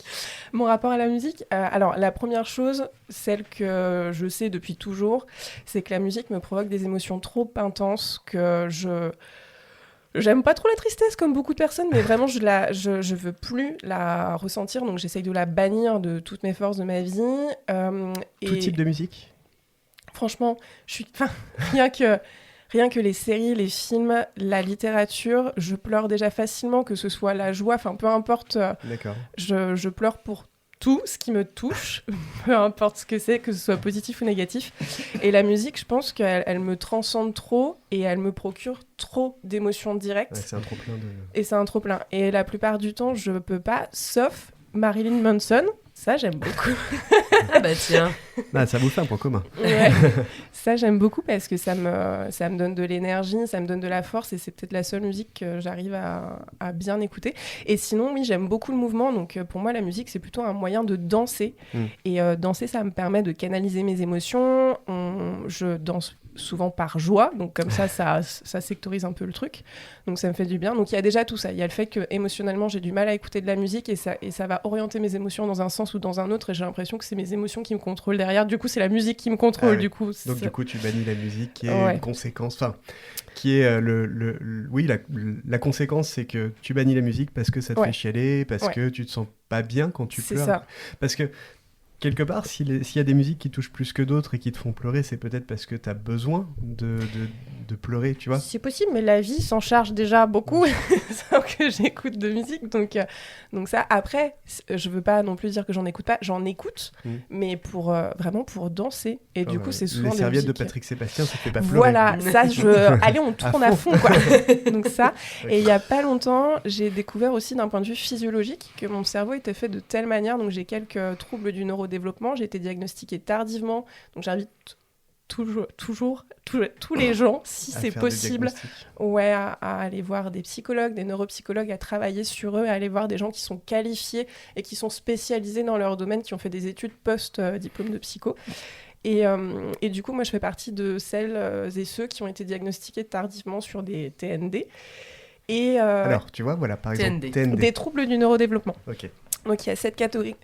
Mon rapport à la musique, alors la première chose, celle que je sais depuis toujours, c'est que la musique me provoque des émotions trop intenses que j'aime pas trop la tristesse comme beaucoup de personnes, mais vraiment je veux plus la ressentir, donc j'essaye de la bannir de toutes mes forces de ma vie. Tout type de musique? Franchement, rien que les séries, les films, la littérature, je pleure déjà facilement, que ce soit la joie, enfin peu importe. D'accord. Je pleure pour tout ce qui me touche, peu importe ce que c'est, que ce soit positif ou négatif. Et la musique, je pense qu'elle me transcende trop et elle me procure trop d'émotions directes. Ouais, c'est un trop-plein de... Et c'est un trop-plein. Et la plupart du temps, je peux pas, sauf Marilyn Manson. Ça, j'aime beaucoup. Ah bah tiens. Ah, ça vous fait un point commun. Ouais. Ça, j'aime beaucoup parce que ça me donne de l'énergie, ça me donne de la force et c'est peut-être la seule musique que j'arrive à bien écouter. Et sinon, oui, j'aime beaucoup le mouvement. Donc, pour moi, la musique, c'est plutôt un moyen de danser. Et danser, ça me permet de canaliser mes émotions. Je danse souvent par joie, donc comme ça sectorise un peu le truc, donc ça me fait du bien. Donc il y a déjà tout ça, il y a le fait que émotionnellement j'ai du mal à écouter de la musique et ça va orienter mes émotions dans un sens ou dans un autre et j'ai l'impression que c'est mes émotions qui me contrôlent derrière, du coup c'est la musique qui me contrôle. Du coup donc du coup tu bannis la musique qui est une conséquence, enfin qui est la conséquence, c'est que tu bannis la musique parce que ça te fait chialer, parce que tu te sens pas bien quand tu pleures, ça. Parce que quelque part, s'il y a des musiques qui touchent plus que d'autres et qui te font pleurer, c'est peut-être parce que tu as besoin de pleurer, tu vois. C'est possible, mais la vie s'en charge déjà beaucoup sans que j'écoute de musique. Donc ça, après, je veux pas non plus dire que j'en écoute pas. J'en écoute, mais vraiment pour danser. Et du coup, c'est souvent les des serviettes musiques... de Patrick Sébastien, ça te fait pas pleurer. Voilà, ça, allez, on tourne à fond, quoi. Donc ça, et il y a pas longtemps, j'ai découvert aussi d'un point de vue physiologique que mon cerveau était fait de telle manière, donc j'ai quelques troubles du neurodéveloppement, j'ai été diagnostiquée tardivement, donc j'invite tous les gens, si c'est possible, à aller voir des psychologues, des neuropsychologues, à travailler sur eux, à aller voir des gens qui sont qualifiés et qui sont spécialisés dans leur domaine, qui ont fait des études post-diplôme de psycho. Et du coup, moi, je fais partie de celles et ceux qui ont été diagnostiqués tardivement sur des TND. Alors, tu vois, voilà, par exemple, TND. Des troubles du neurodéveloppement. Ok. Donc, il y a cette catégorie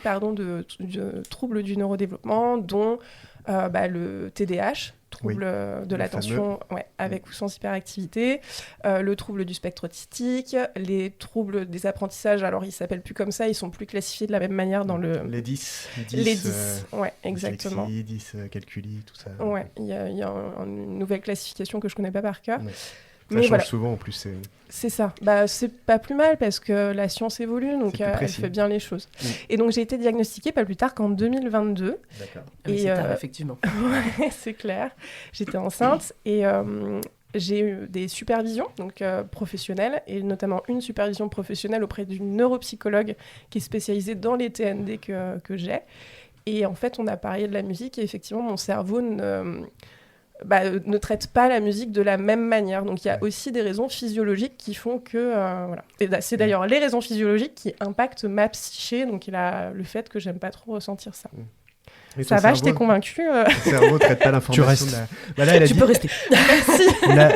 de troubles du neurodéveloppement, dont le TDAH, trouble de l'attention avec ou sans hyperactivité, le trouble du spectre autistique, les troubles des apprentissages, alors ils ne s'appellent plus comme ça, ils sont plus classifiés de la même manière dans le... Les 10. Les 10, exactement. Dyslexie, 10, calculi, tout ça. Ouais, il y a une nouvelle classification que je ne connais pas par cœur. Ouais. Ça change souvent en plus. C'est ça. C'est pas plus mal parce que la science évolue, donc elle fait bien les choses. Et donc j'ai été diagnostiquée pas plus tard qu'en 2022. D'accord. Et c'est tard, effectivement. Ouais, c'est clair. J'étais enceinte et j'ai eu des supervisions donc, professionnelles et notamment une supervision professionnelle auprès d'une neuropsychologue qui est spécialisée dans les TND que j'ai. Et en fait, on a parlé de la musique et effectivement, mon cerveau ne traite pas la musique de la même manière. Donc il y a aussi des raisons physiologiques qui font que... voilà. Et c'est d'ailleurs les raisons physiologiques qui impactent ma psyché, donc il a le fait que j'aime pas trop ressentir ça. Ça va, je t'ai convaincu. Ton cerveau ne traite pas l'information. Tu restes. Là, tu peux rester. Merci.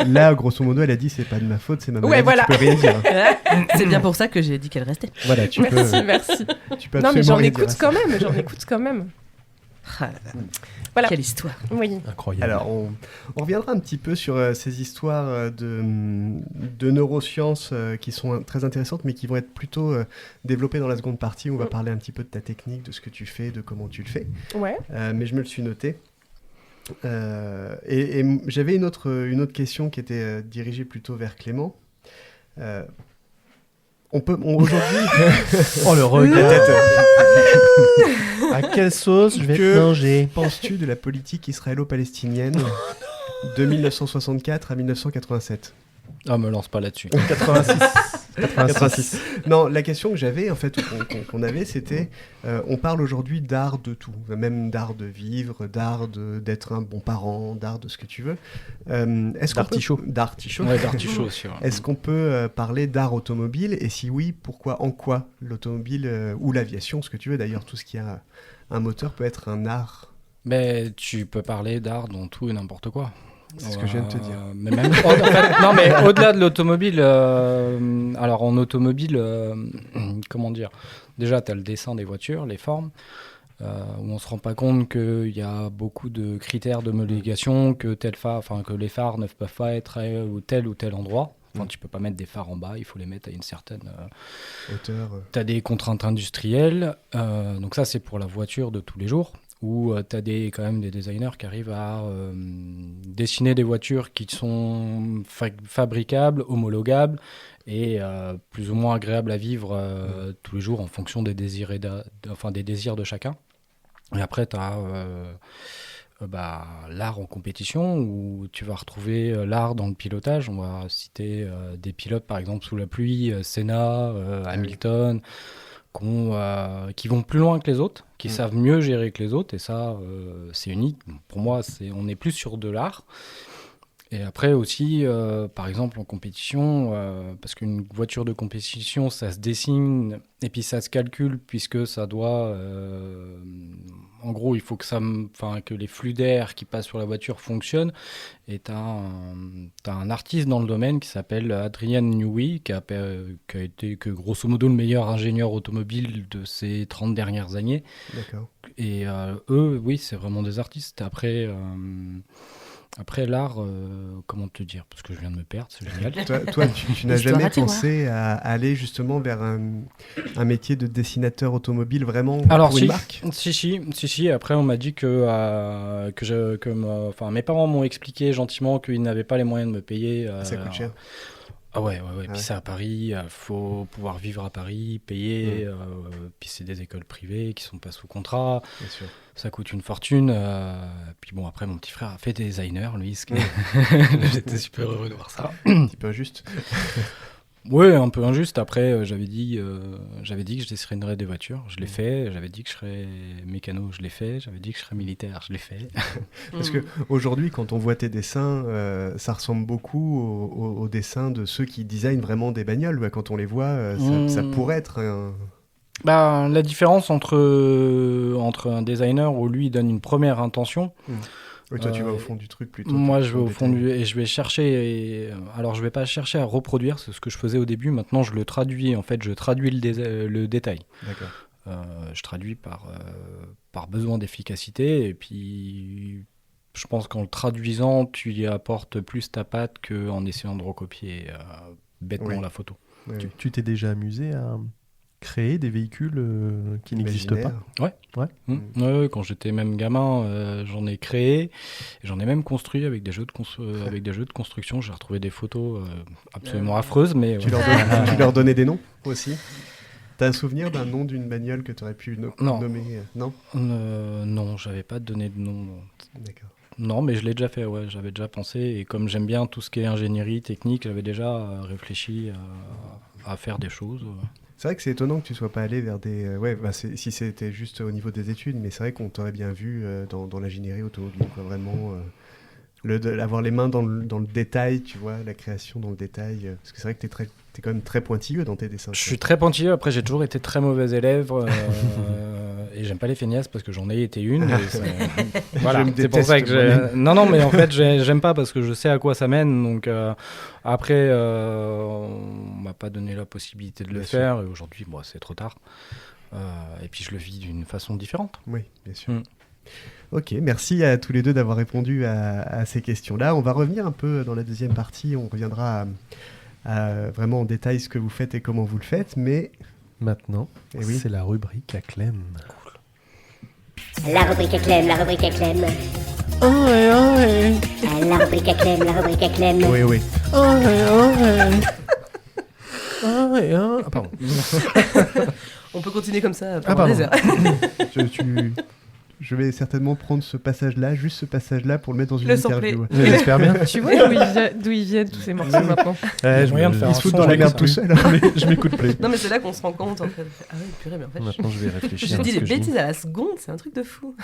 Là, grosso modo, elle a dit c'est pas de ma faute, c'est ma maladie, voilà. tu peux rien dire. C'est bien pour ça que j'ai dit qu'elle restait. Voilà, tu merci. Tu peux non, mais j'en écoute quand même. Voilà. Quelle histoire. Oui. Incroyable. Alors, on reviendra un petit peu sur ces histoires de neurosciences qui sont très intéressantes, mais qui vont être plutôt développées dans la seconde partie. On va parler un petit peu de ta technique, de ce que tu fais, de comment tu le fais. Ouais. Mais je me le suis noté. Et j'avais une autre question qui était dirigée plutôt vers Clément. Aujourd'hui, Oh le regard. À quelle sauce je vais Que- te manger? penses-tu de la politique israélo-palestinienne de 1964 à 1987? Ah, me lance pas là-dessus. 86. Non, la question que j'avais, en fait, qu'on avait, c'était, on parle aujourd'hui d'art de tout, même d'art de vivre, d'être un bon parent, d'art de ce que tu veux. D'artichaut. D'artichaut. Ouais, d'artichaut aussi. Ouais. Est-ce qu'on peut parler d'art automobile? Et si oui, pourquoi, en quoi l'automobile ou l'aviation, ce que tu veux, d'ailleurs, tout ce qui a un moteur peut être un art? Mais tu peux parler d'art dans tout et n'importe quoi. C'est ce que je viens de te dire. Mais même, en fait, non, mais au-delà de l'automobile, alors en automobile, comment dire? Déjà, tu as le dessin des voitures, les formes, où on se rend pas compte qu'il y a beaucoup de critères d'homologation, que que les phares ne peuvent pas être à tel ou tel endroit. Enfin, tu peux pas mettre des phares en bas, il faut les mettre à une certaine Hauteur. Tu as des contraintes industrielles, donc ça c'est pour la voiture de tous les jours, où tu as quand même des designers qui arrivent à dessiner des voitures qui sont fabricables, homologables et plus ou moins agréables à vivre tous les jours en fonction des désirs, des désirs de chacun. Et après tu as l'art en compétition, où tu vas retrouver l'art dans le pilotage. On va citer des pilotes par exemple sous la pluie, Senna, Hamilton, qui vont plus loin que les autres, qui savent mieux gérer que les autres, et ça c'est unique. Pour moi on est plus sur de l'art. Et après aussi, par exemple en compétition, parce qu'une voiture de compétition, ça se dessine et puis ça se calcule, puisque ça doit... en gros, il faut que les flux d'air qui passent sur la voiture fonctionnent. Et tu as un artiste dans le domaine qui s'appelle Adrian Newey, qui a été grosso modo le meilleur ingénieur automobile de ces 30 dernières années. D'accord. Et eux, oui, c'est vraiment des artistes. Après l'art, comment te dire? Parce que je viens de me perdre, c'est génial. Toi, tu n'as Histoire jamais à tiroir. pensé à aller justement vers un métier de dessinateur automobile vraiment Alors pour une marque? si. Après, on m'a dit mes parents m'ont expliqué gentiment qu'ils n'avaient pas les moyens de me payer. Ça coûte cher. Ah ouais. Ah Puis ouais. c'est à Paris, faut pouvoir vivre à Paris, payer. Puis c'est des écoles privées qui sont pas sous contrat. Bien sûr. Ça coûte une fortune. Puis bon, après, mon petit frère a fait designer, lui. J'étais super heureux de voir ça. Un petit peu injuste. Ouais, un peu injuste. Après, j'avais dit que je dessinerais des voitures. Je l'ai fait. J'avais dit que je serais mécano. Je l'ai fait. J'avais dit que je serais militaire. Je l'ai fait. Parce que aujourd'hui, quand on voit tes dessins, ça ressemble beaucoup aux dessins de ceux qui designent vraiment des bagnoles. Ouais, quand on les voit, ça pourrait être un... La différence entre un designer où lui il donne une première intention. Oui, toi, tu vas au fond du truc plutôt. Moi, que je vais dans au le fond détail. et je vais chercher. Alors, je vais pas chercher à reproduire, c'est ce que je faisais au début. Maintenant, je le traduis. En fait, je traduis le détail. D'accord. Je traduis par besoin d'efficacité. Et puis, je pense qu'en le traduisant, tu y apportes plus ta patte qu'en essayant de recopier bêtement Oui. la photo. Ouais, ouais. Tu t'es déjà amusé à créer des véhicules qui n'existent pas? Imaginaire. Ouais, quand j'étais même gamin, j'en ai créé. Et j'en ai même construit avec des jeux de construction. J'ai retrouvé des photos absolument affreuses, mais Tu leur donnais des noms aussi? T'as un souvenir d'un nom d'une bagnole que tu aurais pu Non. nommer? Non. Non, j'avais pas donné de nom. D'accord. Non, mais je l'ai déjà fait, ouais, j'avais déjà pensé. Et comme j'aime bien tout ce qui est ingénierie, technique, j'avais déjà réfléchi à faire des choses. C'est vrai que c'est étonnant que tu sois pas allé vers des... si c'était juste au niveau des études, mais c'est vrai qu'on t'aurait bien vu dans l'ingénierie automobile, quoi, vraiment... avoir les mains dans le détail, tu vois, la création dans le détail. Parce que c'est vrai que t'es quand même très pointilleux dans tes dessins. Je suis très pointilleux, après j'ai toujours été très mauvais élève. Et j'aime pas les feignasses parce que j'en ai été une. Voilà, Je me c'est pour déteste ça que moi-même. Non, mais en fait, j'aime pas parce que je sais à quoi ça mène. Donc après, on m'a pas donné la possibilité de le Bien sûr. faire. Et aujourd'hui, c'est trop tard. Et puis je le vis d'une façon différente. Oui, bien sûr. Mm. Ok, merci à tous les deux d'avoir répondu à ces questions-là. On va revenir un peu dans la deuxième partie. On reviendra à vraiment en détail ce que vous faites et comment vous le faites. Mais Maintenant, Eh oui. c'est la rubrique à Clem. La rubrique à Clem, la rubrique à Clem. La rubrique à Clem, la rubrique à Clem. oui. Ouais, hein. Ah, pardon. On peut continuer comme ça Ah, pendant pardon. des heures. Je vais certainement prendre ce passage-là, juste ce passage-là, pour le mettre dans une Le interview. sampler. J'espère bien. Tu vois d'où ils viennent tous ces morceaux maintenant. Ouais, je moyen de me- faire Il un se fout son dans la avec merde ça. tout seul. je m'écoute plus. Non, mais c'est là qu'on se rend compte en fait. Ah oui, purée, mais en fait. Maintenant, je vais réfléchir. Je à dis ce des que je dis. bêtises à la seconde, c'est un truc de fou.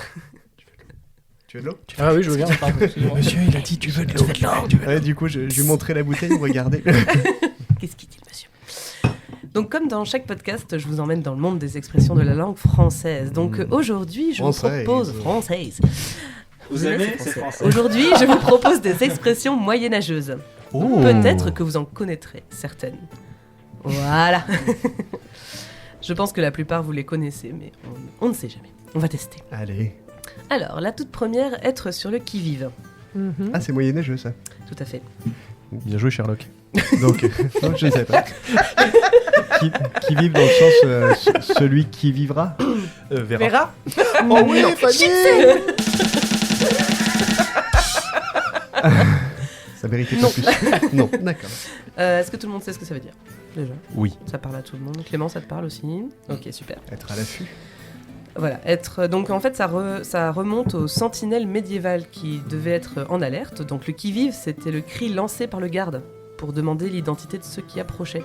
Tu veux de l'eau? Ah oui, je veux bien. Pardon, excuse-moi. Monsieur, il a dit tu veux de l'eau. Ouais, du coup, je lui montrais la bouteille, vous regardez. Qu'est-ce qu'il dit, monsieur? Donc, comme dans chaque podcast, je vous emmène dans le monde des expressions de la langue française. Donc, aujourd'hui, je Française. vous propose... Française. Vous aimez? C'est français. Aujourd'hui, je vous propose des expressions moyenâgeuses. Oh. Peut-être que vous en connaîtrez certaines. Voilà. Je pense que la plupart vous les connaissez, mais on ne sait jamais. On va tester. Allez. Alors, la toute première, être sur le qui-vive. Ah, c'est moyenâgeux, ça. Tout à fait. Bien joué, Sherlock. Donc, non, je ne sais pas. Qui vive dans le sens celui qui vivra. Vera. Oh oui, Fanny. Ça méritait pas plus. Non, d'accord. Est-ce que tout le monde sait ce que ça veut dire déjà? Oui. Ça parle à tout le monde. Clément, ça te parle aussi? Ok, super. Être à l'affût. Voilà, être. Donc en fait, ça remonte aux sentinelles médiévales qui devaient être en alerte. Donc le qui-vive, c'était le cri lancé par le garde pour demander l'identité de ceux qui approchaient.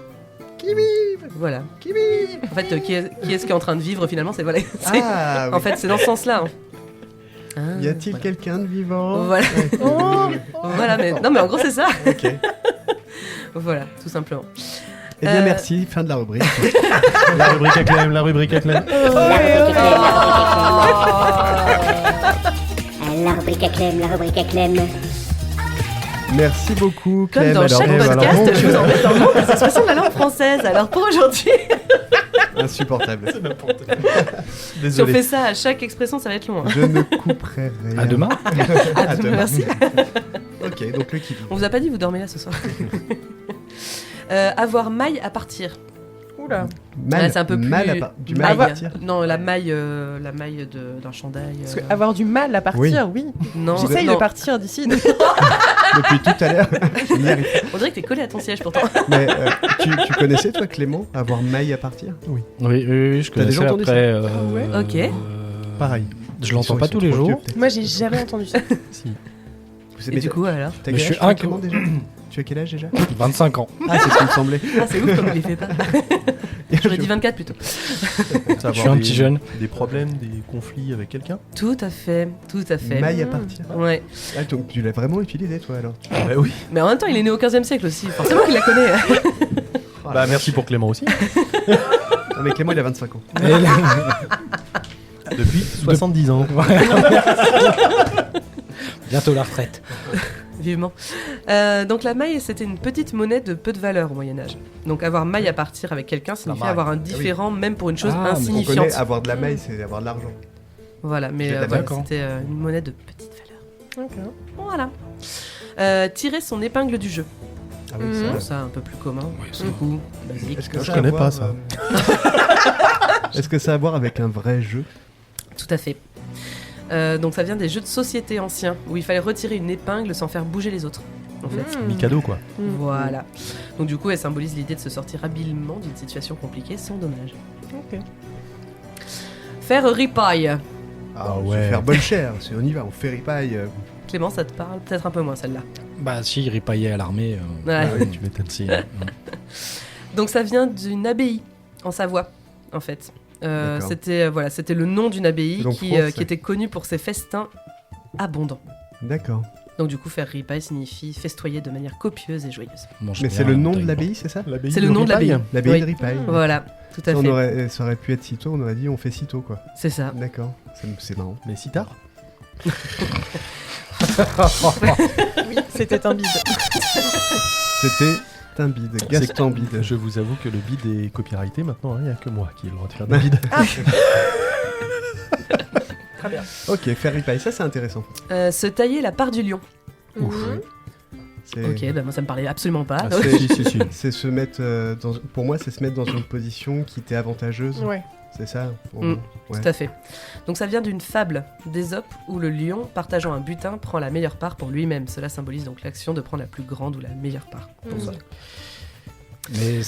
Qui vive. Voilà. Qui vive. En fait, qui est-ce qui est en train de vivre finalement? C'est voilà. C'est- Ah, oui. En fait, c'est dans ce sens-là. hein. Ah, Y a-t-il voilà. quelqu'un de vivant? Voilà. Voilà, mais non, mais en gros, c'est ça. Ok. Voilà, tout simplement. Eh bien, Euh, merci. Fin de la rubrique. La rubrique à Clem, la rubrique à Clem. La rubrique à Clem, la rubrique à Clem. Merci beaucoup, Comme Clem. dans Alors, chaque voilà. podcast, je vous emmène dans le monde des expressions de la langue française. Alors pour aujourd'hui, Insupportable. si on Désolé. fait ça à chaque expression, ça va être long. hein. Je ne couperai rien. À demain. À demain, merci. Ok, donc le qui vive. On vous a pas dit vous dormez là ce soir. Avoir maille à partir. Oula. Mal, Ouais, c'est un peu plus mal du mal à maille. partir. Non, la maille d'un chandail. Parce que avoir du mal à partir, oui. Non, J'essaye non. de partir d'ici. Depuis tout à l'heure, je n'y arrive pas. On dirait que t'es collé à ton siège pourtant. Mais tu connaissais, toi, Clément, avoir maille à partir? Oui. Oui, je T'as déjà connaissais entendu ça? après. ouais. Ok. Pareil. Je l'entends Ils pas sont tous les trop vieux, jours. peut-être. Moi, j'ai jamais entendu ça. Si. Vous Et du coup, alors t'as Mais quel je suis âge, toi, un- Clément, déjà? Tu as quel âge déjà? 25 ans. Ah, c'est ce qui me semblait. Ah, c'est ouf comme il les fait pas. J'aurais dit 24 plutôt. Je suis un petit jeune. Des problèmes, des conflits avec quelqu'un. Tout à fait, tout à fait. Maille à partir. Ouais. Ah, donc tu l'as vraiment utilisé, toi, alors? Bah oui. Mais en même temps, il est né au 15e siècle aussi. Forcément qu'il la connaît. Bah merci pour Clément aussi. Non, mais Clément, il a 25 ans. Et là- Depuis 70 ans. Bientôt la retraite. Vivement. Donc la maille, c'était une petite monnaie de peu de valeur au Moyen-Âge. Donc avoir maille à partir avec quelqu'un signifie maille. avoir un différent, même pour une chose Ah, mais on On insignifiante. connaît avoir de la maille, c'est avoir de l'argent. Voilà, mais J'ai voilà, d'accord. c'était une monnaie de petite valeur. Ok. Voilà. Tirer son épingle du jeu. Ah oui, Mhm. ça. Ça, un peu plus commun. ça. Du coup, basique. Est-ce que Je a connais à pas voir, ça. Est-ce que ça a à voir avec un vrai jeu? Tout à fait. Donc ça vient des jeux de société anciens, où il fallait retirer une épingle sans faire bouger les autres. En fait. Mikado quoi. Voilà. Donc du coup, elle symbolise l'idée de se sortir habilement d'une situation compliquée sans dommage. Ok. Faire ripaille. Ah ouais. ouais. Faire bonne chère, on y va, on fait ripaille. Clément, ça te parle peut-être un peu moins celle-là. Bah si, il ripaillait à l'armée. Ouais. Ah oui, tu m'étonnes. Si. Donc ça vient d'une abbaye en Savoie, en fait. D'accord. C'était le nom d'une abbaye Donc, qui français. était connue pour ses festins abondants. D'accord. Donc du coup, faire ripaille signifie festoyer de manière copieuse et joyeuse. Mange Mais bien, c'est le nom t'as de une- l'abbaye, c'est ça? C'est le nom de l'abbaye. L'abbaye Oui. de Ripaille. Voilà, tout à fait. Ça aurait pu être sitôt, on aurait dit on fait sitôt, quoi. C'est ça. D'accord, c'est marrant. Mais si tard. Oui, c'était un bide. C'était un bide, Gaston Bide. Je vous avoue que le bide est copyrighté maintenant, il n'y a que moi qui ai le droit de faire des bides. Très bien. Ok, faire ripaille, ça c'est intéressant. Se tailler la part du lion. Ouf. C'est- Ok, bah moi ça me parlait absolument pas. Ah, si. C'est se mettre pour moi, c'est se mettre dans une position qui t'est avantageuse. Ouais. C'est ça. Mm. Ouais. Tout à fait. Donc ça vient d'une fable d'Ésope où le lion, partageant un butin, prend la meilleure part pour lui-même. Cela symbolise donc l'action de prendre la plus grande ou la meilleure part pour soi. Mais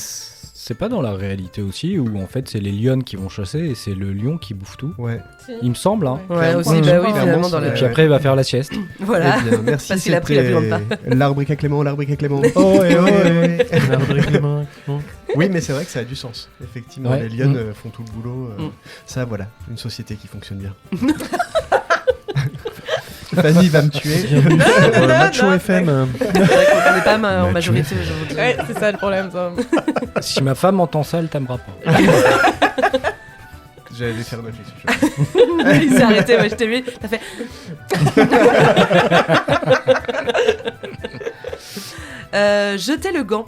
C'est pas dans la réalité aussi où en fait c'est les lionnes qui vont chasser et c'est le lion qui bouffe tout. Ouais. Il me semble. Hein. Ouais, aussi, Clairement, bah oui, clairement, finalement, dans c'est- Et la... puis après il va faire la sieste. Voilà. Eh bien, merci. Parce qu'il a pris la plus longue part. La rubrique à Clément, la rubrique à Clément. Oh, et Oui, mais c'est vrai que ça a du sens. Effectivement, Ouais. les lionnes font tout le boulot. Mm. Ça, voilà, une société qui fonctionne bien. Fanny va me tuer. Macho FM. C'est vrai qu'on n'est pas en Mathieu. majorité aujourd'hui. Ouais, c'est ça le problème. Ça. Si ma femme entend ça, elle t'aimera pas. J'allais faire une réflexion. Il s'est arrêté, ouais, je t'ai vu. T'as fait. Jeter le gant.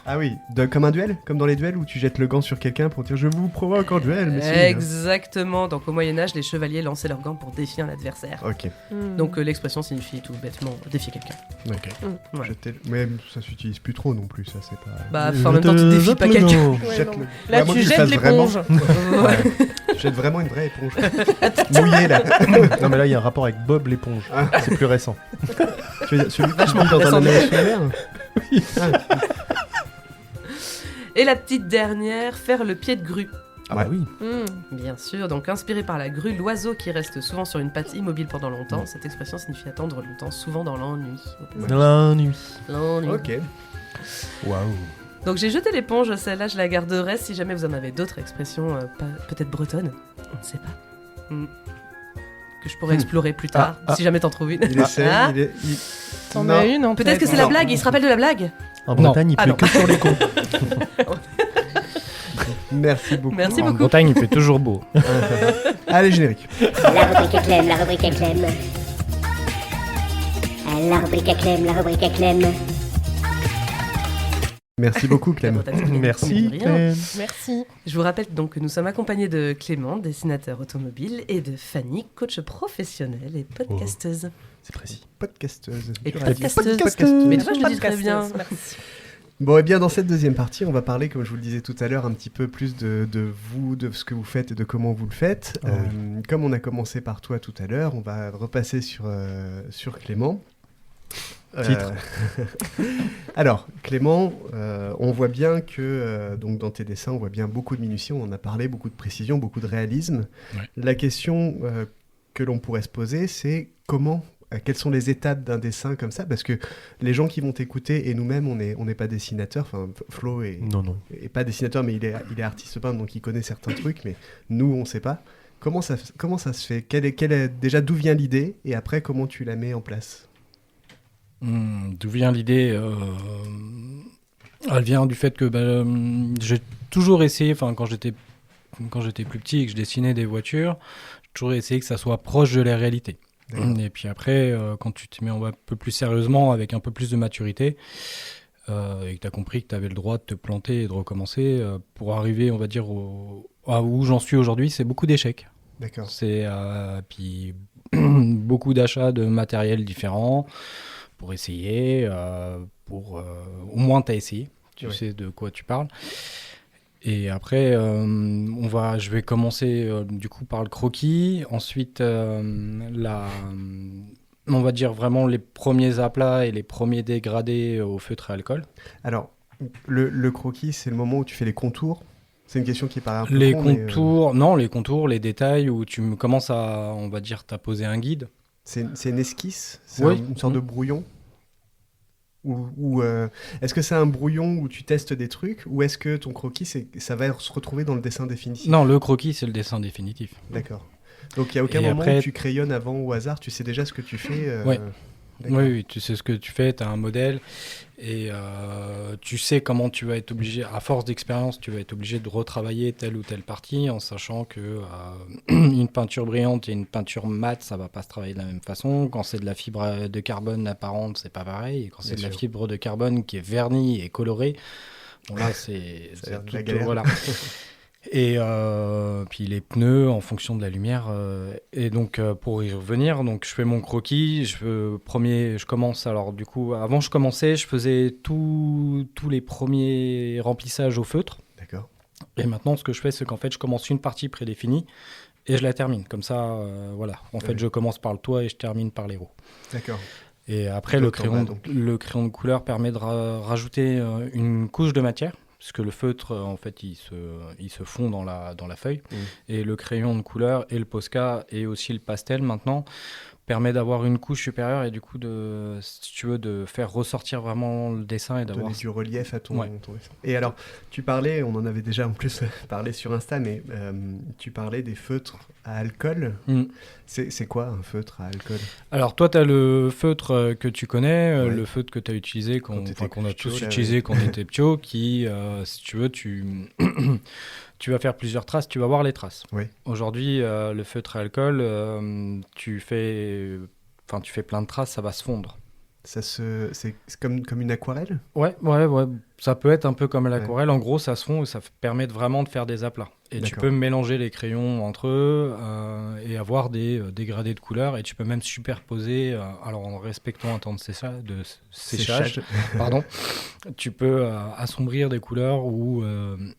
Ah oui, comme un duel, comme dans les duels où tu jettes le gant sur quelqu'un pour dire je vous provoque en duel. Monsieur. Exactement. Donc au Moyen-Âge, les chevaliers lançaient leur gant pour défier un adversaire. Ok. Donc l'expression signifie tout bêtement défier quelqu'un. Ok. Ouais. Mais ça s'utilise plus trop non plus, ça c'est pas. Bah, en même temps, tu défies pas quelqu'un. Ouais, Jette non. le- Là, Vraiment tu qu'il jettes fasse vraiment- l'éponge. Ouais. Je jette vraiment une vraie éponge. Mouillée là. Non, mais là, il y a un rapport avec Bob l'éponge. Ah. C'est plus récent. Tu veux dire celui qui Vachement vit dans un intéressant. anneau sur la mer. Et la petite dernière, faire le pied de grue. Ah bah oui. Bien sûr, donc inspiré par la grue, l'oiseau qui reste souvent sur une patte immobile pendant longtemps. Cette expression signifie attendre longtemps, souvent dans l'ennui. Dans la nuit. L'ennui. Ok. Waouh. Donc j'ai jeté l'éponge, celle-là je la garderai si jamais vous en avez d'autres expressions, peut-être bretonnes, on ne sait pas. Que je pourrais explorer plus tard, si jamais t'en trouves une. Il essaie. Ah. T'en Non. as une en Peut-être que c'est tête. la blague, il se rappelle de la blague. En Non. Bretagne, il Ah pleut non. que sur les cons. Merci beaucoup. Merci En beaucoup. Bretagne, il fait toujours beau. Allez, générique. La rubrique à Clem, la rubrique à Clem. La rubrique à Clem, la rubrique à Clem. Merci beaucoup, La Clem. Bretagne, mais Merci. de rien. Clem. Merci. Je vous rappelle donc que nous sommes accompagnés de Clément, dessinateur automobile, et de Fanny, coach professionnelle et podcasteuse. C'est précis. Podcasteuse. Et Tu aurais dit podcasteuse. Mais tu vois, je le dis très bien. Merci. Bon, et bien dans cette deuxième partie, on va parler, comme je vous le disais tout à l'heure, un petit peu plus de vous, de ce que vous faites et de comment vous le faites. Ah oui. Comme on a commencé par toi tout à l'heure, on va repasser sur Clément. Titre. Alors, Clément, on voit bien que donc dans tes dessins, on voit bien beaucoup de minutie, on en a parlé, beaucoup de précision, beaucoup de réalisme. Ouais. La question que l'on pourrait se poser, c'est quelles sont les étapes d'un dessin comme ça? Parce que les gens qui vont t'écouter, et nous-mêmes, on n'est pas dessinateurs, enfin, Flo est Non. pas dessinateur, mais il est artiste peintre, donc il connaît certains trucs, mais nous, on ne sait pas. Comment ça se fait? Déjà, d'où vient l'idée? Et après, comment tu la mets en place? D'où vient l'idée Elle vient du fait que j'ai toujours essayé, enfin quand j'étais plus petit et que je dessinais des voitures, j'ai toujours essayé que ça soit proche de la réalité. D'accord. Et puis après, quand tu te mets un peu plus sérieusement, avec un peu plus de maturité, et que tu as compris que tu avais le droit de te planter et de recommencer, pour arriver, on va dire, à où j'en suis aujourd'hui, c'est beaucoup d'échecs. D'accord. C'est puis beaucoup d'achats de matériel différent pour essayer, au moins tu as essayé, tu Ouais. sais de quoi tu parles. Et après, je vais commencer du coup par le croquis, ensuite on va dire vraiment les premiers aplats et les premiers dégradés au feutre et alcool. Alors, le croquis, c'est le moment où tu fais les contours. C'est une question qui paraît un peu Les con, mais, contours, non, les contours, les détails où tu commences à, on va dire, t'apposer un guide. c'est une esquisse? C'est Oui. une sorte de brouillon? Est-ce que c'est un brouillon où tu testes des trucs, ou est-ce que ton croquis, ça va se retrouver dans le dessin définitif? Non, le croquis, c'est le dessin définitif. D'accord. Donc il n'y a aucun Et moment après- où tu crayonnes avant au hasard, tu sais déjà ce que tu fais? Ouais. D'accord. Oui, tu sais ce que tu fais, tu as un modèle et tu sais comment tu vas être obligé, à force d'expérience, tu vas être obligé de retravailler telle ou telle partie en sachant que une peinture brillante et une peinture mate, ça va pas se travailler de la même façon. Quand c'est de la fibre de carbone apparente, c'est pas pareil. Et quand c'est Bien de la sûr. fibre de carbone qui est vernie et colorée, bon là c'est Ça a l'air de tout, la galère. voilà. Et puis les pneus en fonction de la lumière. Et donc pour y revenir, donc je fais mon croquis. Je commence. Alors du coup, avant je commençais, je faisais tous les premiers remplissages au feutre. D'accord. Et maintenant, ce que je fais, c'est qu'en fait, je commence une partie prédéfinie et je la termine. Comme ça, voilà. En fait, Ouais. je commence par le toit et je termine par les roues. D'accord. Et après, Tout le en bas, crayon, donc. le crayon de couleur permet de rajouter une couche de matière. puisque le feutre, en fait, il se fond dans la feuille. Et le crayon de couleur et le Posca et aussi le pastel, maintenant, permet d'avoir une couche supérieure et du coup, si tu veux, de faire ressortir vraiment le dessin et d'avoir... Donner du relief à ton dessin. Et alors, tu parlais, on en avait déjà en plus parlé sur Insta, mais tu parlais des feutres à alcool. C'est quoi un feutre à alcool? Alors toi, tu as le feutre que tu connais, le feutre que tu as utilisé, qu'on a tous utilisé quand tu étais pio, qui, si tu veux, tu vas faire plusieurs traces, tu vas voir les traces. Oui. Aujourd'hui, le feutre à alcool, tu fais plein de traces, ça va se fondre. C'est comme une aquarelle? Ouais. Ça peut être un peu comme l'aquarelle. En gros, ça se fond et ça permet vraiment de faire des aplats. Et tu peux mélanger les crayons entre eux et avoir des dégradés de couleurs. Et tu peux même superposer, alors en respectant un temps de séchage, pardon, tu peux assombrir des couleurs ou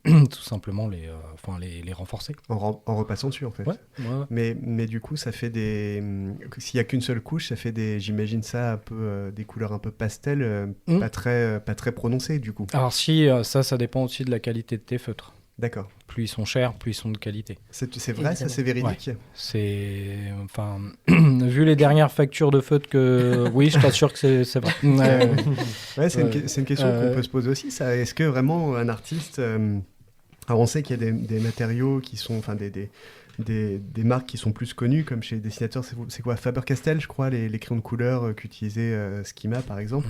tout simplement les renforcer. En repassant dessus, en fait. Ouais. Mais du coup, ça fait s'il n'y a qu'une seule couche, ça fait j'imagine ça un peu des couleurs un peu pastel, pas très prononcées, du coup. Alors si, ça dépend aussi de la qualité de tes feutres. D'accord. Plus ils sont chers, plus ils sont de qualité. C'est vrai, ça, c'est véridique? Vu les dernières factures de feutres que... Oui, je t'assure que c'est vrai. C'est une question qu'on peut se poser aussi, ça. Est-ce que vraiment un artiste... Alors on sait qu'il y a des matériaux qui sont... Enfin, des marques qui sont plus connues, comme chez les dessinateurs, c'est quoi? Faber-Castell, je crois, les crayons de couleur qu'utilisait Schema, par exemple.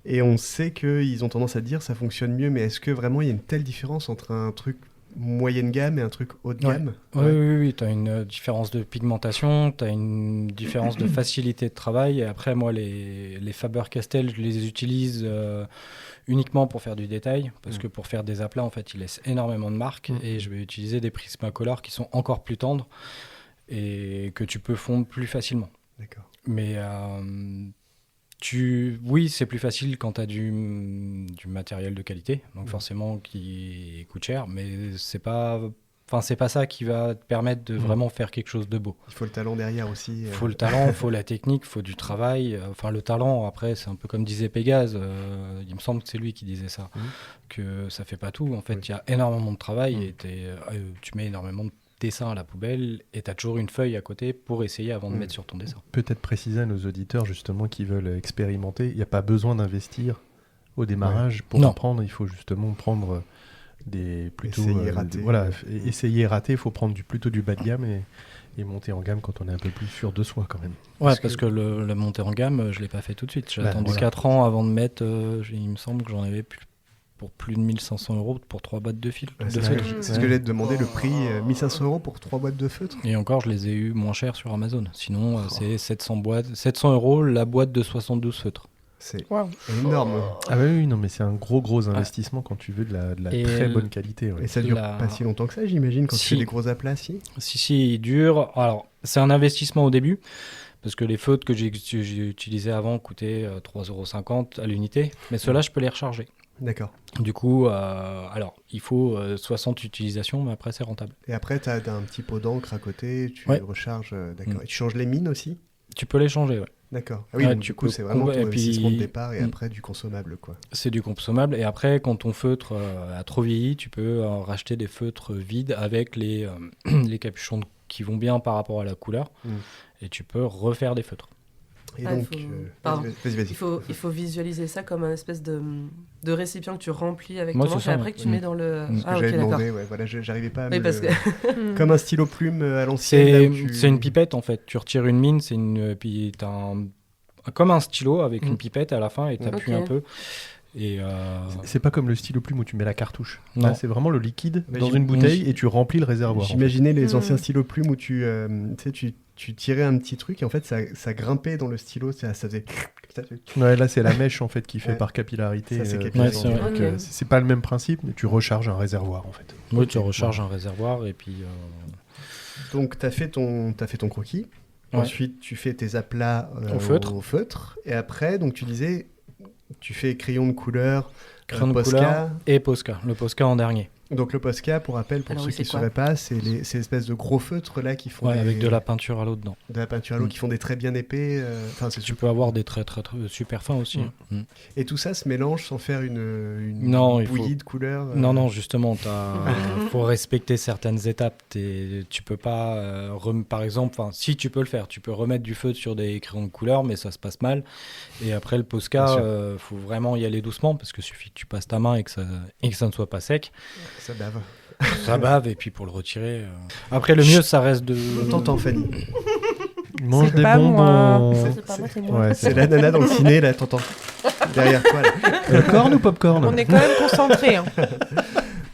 Et on sait qu'ils ont tendance à dire ça fonctionne mieux, mais est-ce que vraiment il y a une telle différence entre un truc moyenne gamme et un truc haut de gamme? Oui, tu as une différence de pigmentation, tu as une différence de facilité de travail. Et après, moi, les Faber-Castell, je les utilise uniquement pour faire du détail, parce que pour faire des aplats, en fait, ils laissent énormément de marques. Et je vais utiliser des Prismacolor qui sont encore plus tendres et que tu peux fondre plus facilement. D'accord. Mais... oui, c'est plus facile quand tu as du matériel de qualité, donc forcément qui coûte cher, mais c'est pas ça qui va te permettre de vraiment faire quelque chose de beau. Il faut le talent derrière aussi. Il faut le talent, il faut la technique, il faut du travail. Enfin, le talent, après, c'est un peu comme disait Pégase, il me semble que c'est lui qui disait ça, que ça fait pas tout. En fait, il y a énormément de travail et tu mets énormément de dessin à la poubelle et tu as toujours une feuille à côté pour essayer avant de mettre sur ton dessin. Peut-être préciser à nos auditeurs justement qui veulent expérimenter, il n'y a pas besoin d'investir au démarrage pour apprendre, il faut justement prendre essayer et rater, il faut prendre plutôt du bas de gamme et monter en gamme quand on est un peu plus sûr de soi quand même. Parce que la montée en gamme, je ne l'ai pas fait tout de suite. J'ai attendu 4 ans avant de mettre, il me semble que j'en avais pour plus de 1500 € pour 3 boîtes de fils. C'est ce que j'allais te demander, le prix, 1500 € pour 3 boîtes de feutres. Et encore, je les ai eu moins chers sur Amazon. Sinon, c'est 700 € la boîte de 72 feutres. C'est énorme. Ah oui, non, mais c'est un gros investissement quand tu veux de la très bonne qualité. Ouais. Et ça dure pas si longtemps que ça, j'imagine, quand tu fais des gros aplats, si, il dure. Alors, c'est un investissement au début, parce que les feutres que j'ai utilisés avant coûtaient 3,50 € à l'unité, mais ceux-là, je peux les recharger. D'accord. Du coup, alors, il faut 60 utilisations, mais après, c'est rentable. Et après, tu as un petit pot d'encre à côté, tu recharges, d'accord. Et tu changes les mines aussi? Tu peux les changer, D'accord. Ah oui, donc du coup, c'est vraiment ton investissement de départ et après du consommable, quoi. C'est du consommable. Et après, quand ton feutre a trop vieilli, tu peux racheter des feutres vides avec les capuchons qui vont bien par rapport à la couleur. Et tu peux refaire des feutres. Et donc, vas-y. Il faut visualiser ça comme un espèce de récipient que tu remplis avec ton encre et après que tu mets dans le... Ce que j'avais demandé, voilà, j'arrivais pas à parce que... Comme un stylo plume à l'ancienne. C'est une pipette en fait. Tu retires une mine, puis t'as comme un stylo avec une pipette à la fin et t'appuies un peu. Et c'est pas comme le stylo plume où tu mets la cartouche. Non. Là, c'est vraiment le liquide dans une bouteille et tu remplis le réservoir. J'imaginais les anciens stylos plume où tu tirais un petit truc et en fait ça grimpait dans le stylo, ça faisait... Ouais, là c'est la mèche en fait qui fait par capillarité. Ça, c'est pas le même principe, mais tu recharges un réservoir en fait. Oui, tu recharges un réservoir et puis... Donc t'as fait ton croquis, ensuite tu fais tes aplats au feutre et après, donc tu disais, tu fais crayon de couleur, Posca et Posca, le Posca en dernier. Donc le Posca, pour rappel, pour Alors ceux oui, qui ne c'est quoi sauraient pas, c'est ces espèces de gros feutres là qui font avec de la peinture à l'eau dedans. de la peinture à l'eau, qui font des traits bien épais. Enfin, c'est Tu super. peux avoir des traits très, très super fins aussi. Et tout ça se mélange sans faire une Non, il bouillie faut- de couleurs. Non, justement, faut respecter certaines étapes. Tu peux pas, par exemple, si tu peux le faire, tu peux remettre du feutre sur des crayons de couleur, mais ça se passe mal. Et après le Posca, faut vraiment y aller doucement parce que suffit que tu passes ta main et que ça ne soit pas sec. Ça bave. Ça bave et puis pour le retirer. Après le mieux, ça reste de. On t'entend, Fanny. Mange C'est des pas moi. bonbons. C'est pas moi, c'est moi. Ouais, C'est la nana dans le ciné, là, t'entends. Derrière toi, là. Corn ou popcorn? On est quand même concentrés. Hein.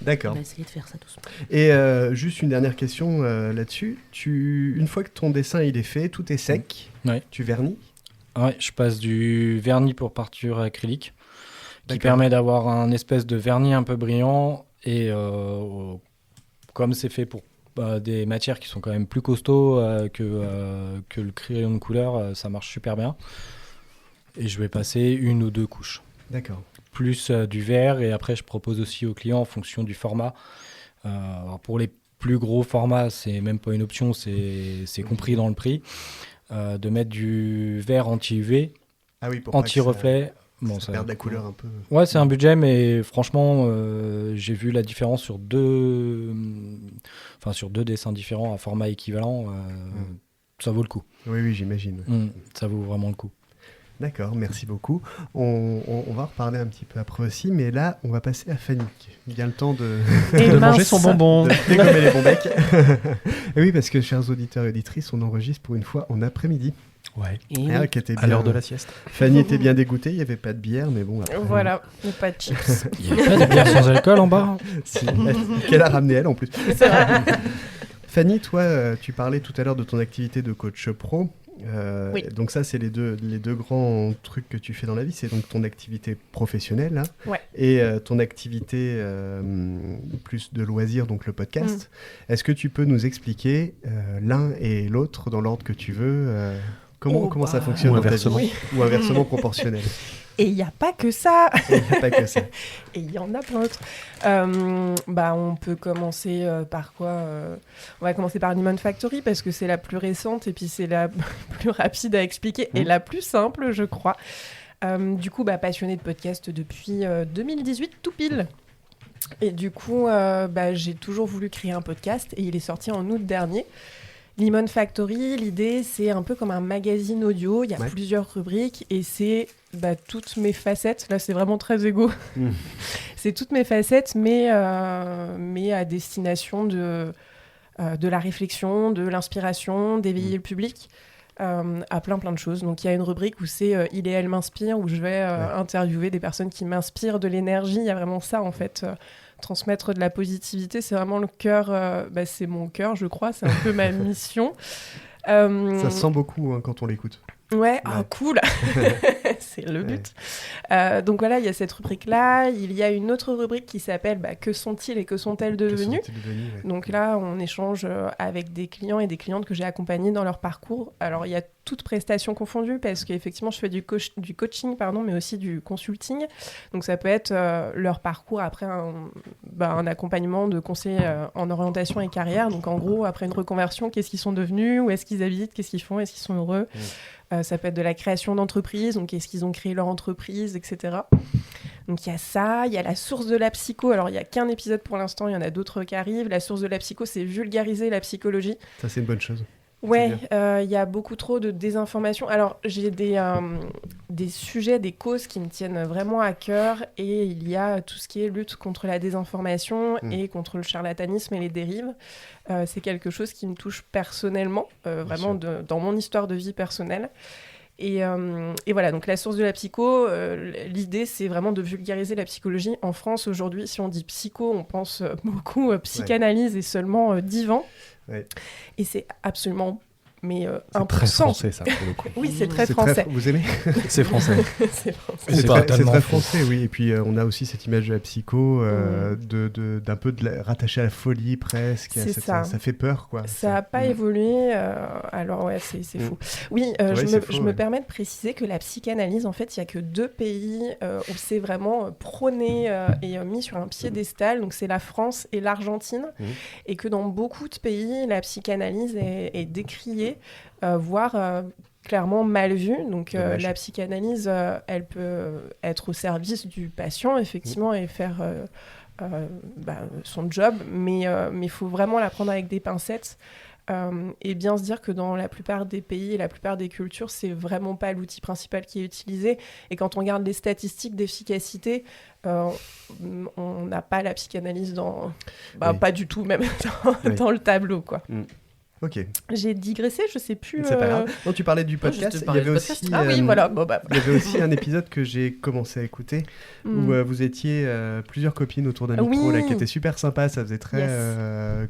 D'accord. On va essayer de faire ça doucement. Et juste une dernière question là-dessus. Une fois que ton dessin il est fait, tout est sec, Ouais. tu vernis. Ouais, je passe du vernis pour peinture acrylique qui D'accord. permet d'avoir un espèce de vernis un peu brillant et comme c'est fait pour des matières qui sont quand même plus costauds que le crayon de couleur, ça marche super bien. Et je vais passer 1 ou 2 couches. D'accord. Plus du vert et après je propose aussi aux clients en fonction du format. Alors pour les plus gros formats, c'est même pas une option, c'est compris dans le prix. De mettre du vert anti-UV, Ah oui, pour pas que anti-reflet. ça perde la couleur un peu. Ouais, c'est un budget, mais franchement, j'ai vu la différence sur deux dessins différents à format équivalent. Ça vaut le coup. Oui, j'imagine. Ça vaut vraiment le coup. D'accord, merci beaucoup. On va reparler un petit peu après aussi, mais là, on va passer à Fanny. Il y a le temps de manger son bonbon. de dégommer les bons becs. Et oui, parce que, chers auditeurs et auditrices, on enregistre pour une fois en après-midi. Ouais. Ah, qui était À bien- l'heure de la sieste. Fanny était bien dégoûtée, il n'y avait pas de bière, mais bon, après... Voilà, mais pas de chips. Il n'y a pas de bière sans alcool en bas. Si, qu'elle a ramené elle en plus. C'est vrai. Fanny, toi, tu parlais tout à l'heure de ton activité de coach pro. Oui. Donc ça, c'est les deux grands trucs que tu fais dans la vie. C'est donc ton activité professionnelle hein, Ouais. et ton activité plus de loisirs, donc le podcast. Est-ce que tu peux nous expliquer l'un et l'autre dans l'ordre que tu veux comment ça fonctionne Ou dans ta inversement. vie Ou inversement proportionnel. Et il n'y a pas que ça. Il n'y a pas que ça. Et il y en a plein d'autres. On peut commencer par quoi On va commencer par Lemon Factory parce que c'est la plus récente et puis c'est la plus rapide à expliquer et la plus simple, je crois. Du coup, passionnée de podcast depuis 2018, tout pile. Et du coup, j'ai toujours voulu créer un podcast et il est sorti en août dernier. Lemon Factory, l'idée, c'est un peu comme un magazine audio. Il y a plusieurs rubriques et c'est toutes mes facettes. Là, c'est vraiment très égo. C'est toutes mes facettes, mais à destination de la réflexion, de l'inspiration, d'éveiller le public à plein de choses. Donc, il y a une rubrique où c'est « Il et elle m'inspire » où je vais interviewer des personnes qui m'inspirent de l'énergie. Il y a vraiment ça, en fait. Transmettre de la positivité, c'est vraiment le cœur, c'est mon cœur, je crois, c'est un peu ma mission. Ça se sent beaucoup hein, quand on l'écoute. Ouais, cool. C'est le but. Donc voilà, il y a cette rubrique-là. Il y a une autre rubrique qui s'appelle Que sont-ils et que sont-elles devenus ? Donc là, on échange avec des clients et des clientes que j'ai accompagnés dans leur parcours. Alors, il y a toutes prestations confondues parce qu'effectivement, je fais du coaching, mais aussi du consulting. Donc, ça peut être leur parcours après un accompagnement de conseil en orientation et carrière. Donc, en gros, après une reconversion, qu'est-ce qu'ils sont devenus ? Où est-ce qu'ils habitent ? Qu'est-ce qu'ils font ? Est-ce qu'ils sont heureux ? Ça peut être de la création d'entreprise, donc est-ce qu'ils ont créé leur entreprise, etc. Donc il y a ça, il y a la source de la psycho. Alors il n'y a qu'un épisode pour l'instant, il y en a d'autres qui arrivent. La source de la psycho, c'est vulgariser la psychologie. Ça, c'est une bonne chose. Ouais, il y a beaucoup trop de désinformation. Alors, j'ai des sujets, des causes qui me tiennent vraiment à cœur et il y a tout ce qui est lutte contre la désinformation et contre le charlatanisme et les dérives. C'est quelque chose qui me touche personnellement, vraiment dans mon histoire de vie personnelle. Et voilà, donc la source de la psycho, l'idée, c'est vraiment de vulgariser la psychologie. En France, aujourd'hui, si on dit psycho, on pense beaucoup psychanalyse et seulement divan. Ouais. Et c'est absolument mais C'est 1%. très français, ça, pour le coup. Oui, c'est très français. Vous aimez? C'est français. C'est français. C'est pas très, tellement français, oui. Et puis on a aussi cette image de la psycho, d'un peu rattachée à la folie presque. C'est ça. Ça fait peur, quoi. Ça n'a pas évolué, alors ouais, c'est fou. Oui, je me permets de préciser que la psychanalyse, en fait, il n'y a que 2 pays où c'est vraiment prôné et mis sur un piédestal, donc c'est la France et l'Argentine, et que dans beaucoup de pays, la psychanalyse est décriée, voire clairement mal vue. Donc la psychanalyse, elle peut être au service du patient, effectivement, et faire... son job, mais il faut vraiment la prendre avec des pincettes et bien se dire que dans la plupart des pays et la plupart des cultures, c'est vraiment pas l'outil principal qui est utilisé. Et quand on regarde les statistiques d'efficacité, on n'a pas la psychanalyse pas du tout, même dans le tableau, quoi. Ok. J'ai digressé, je sais plus. C'est pas grave. Non, tu parlais du podcast. Il y avait aussi. Voilà. Il y avait aussi un épisode que j'ai commencé à écouter où vous étiez plusieurs copines autour d'un micro là, qui était super sympa. Ça faisait très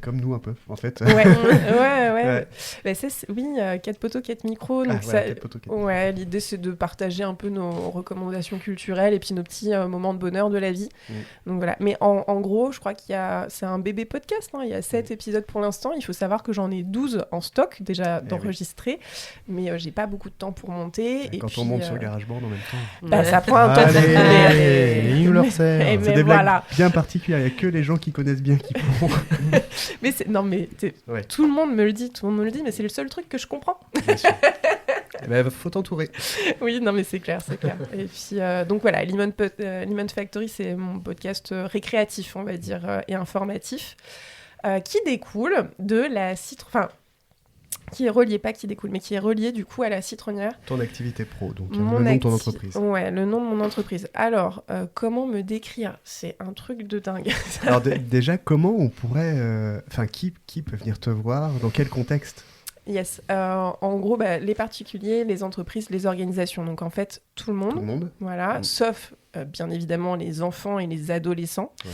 comme nous un peu en fait. Ouais. Bah, oui, 4 poteaux, 4 micros. Donc ça, 4 poteaux, 4 ouais, l'idée c'est de partager un peu nos recommandations culturelles et puis nos petits moments de bonheur de la vie. Donc voilà. Mais en gros, je crois c'est un bébé podcast. Il y a 7 épisodes pour l'instant. Il faut savoir que j'en ai 12 en stock déjà d'enregistrer, mais j'ai pas beaucoup de temps pour monter. Et quand puis, on monte sur GarageBand en même temps, ça prend un temps. Il nous le resserre. C'est des blagues bien particulières. Il y a que les gens qui connaissent bien qui font. Mais tout le monde me le dit, mais c'est le seul truc que je comprends. Bien sûr. Faut t'entourer. Oui, non, mais c'est clair. Et puis, donc voilà, Lemon Factory, c'est mon podcast récréatif, on va dire, et informatif, qui découle de la citronnière. Enfin, qui est relié, pas qui découle, mais qui est relié du coup à la citronnière. Ton activité pro, donc le nom de ton entreprise. Ouais, le nom de mon entreprise. Alors, comment me décrire ? C'est un truc de dingue. Alors déjà, comment on pourrait... qui peut venir te voir ? Dans quel contexte ? Yes. En gros, les particuliers, les entreprises, les organisations. Donc en fait, tout le monde. Tout le monde. Voilà, sauf bien évidemment les enfants et les adolescents. Ouais.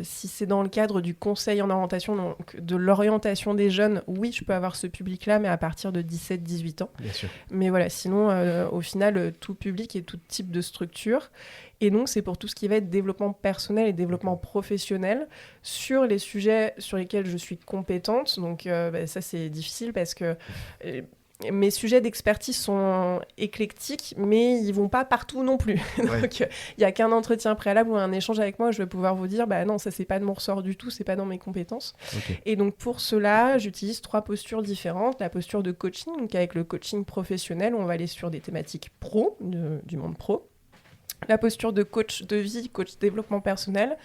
Si c'est dans le cadre du conseil en orientation, donc de l'orientation des jeunes, oui, je peux avoir ce public-là, mais à partir de 17-18 ans. Bien sûr. Mais voilà, sinon, au final, tout public et tout type de structure. Et donc, c'est pour tout ce qui va être développement personnel et développement professionnel sur les sujets sur lesquels je suis compétente. Donc, ça, c'est difficile parce que... mes sujets d'expertise sont éclectiques, mais ils vont pas partout non plus. Ouais. Donc, il n'y a qu'un entretien préalable ou un échange avec moi, je vais pouvoir vous dire, non, ça, c'est pas de mon ressort du tout, c'est pas dans mes compétences. Okay. Et donc, pour cela, j'utilise 3 postures différentes. La posture de coaching, donc avec le coaching professionnel, on va aller sur des thématiques pro, du monde pro. La posture de coach de vie, coach développement personnel.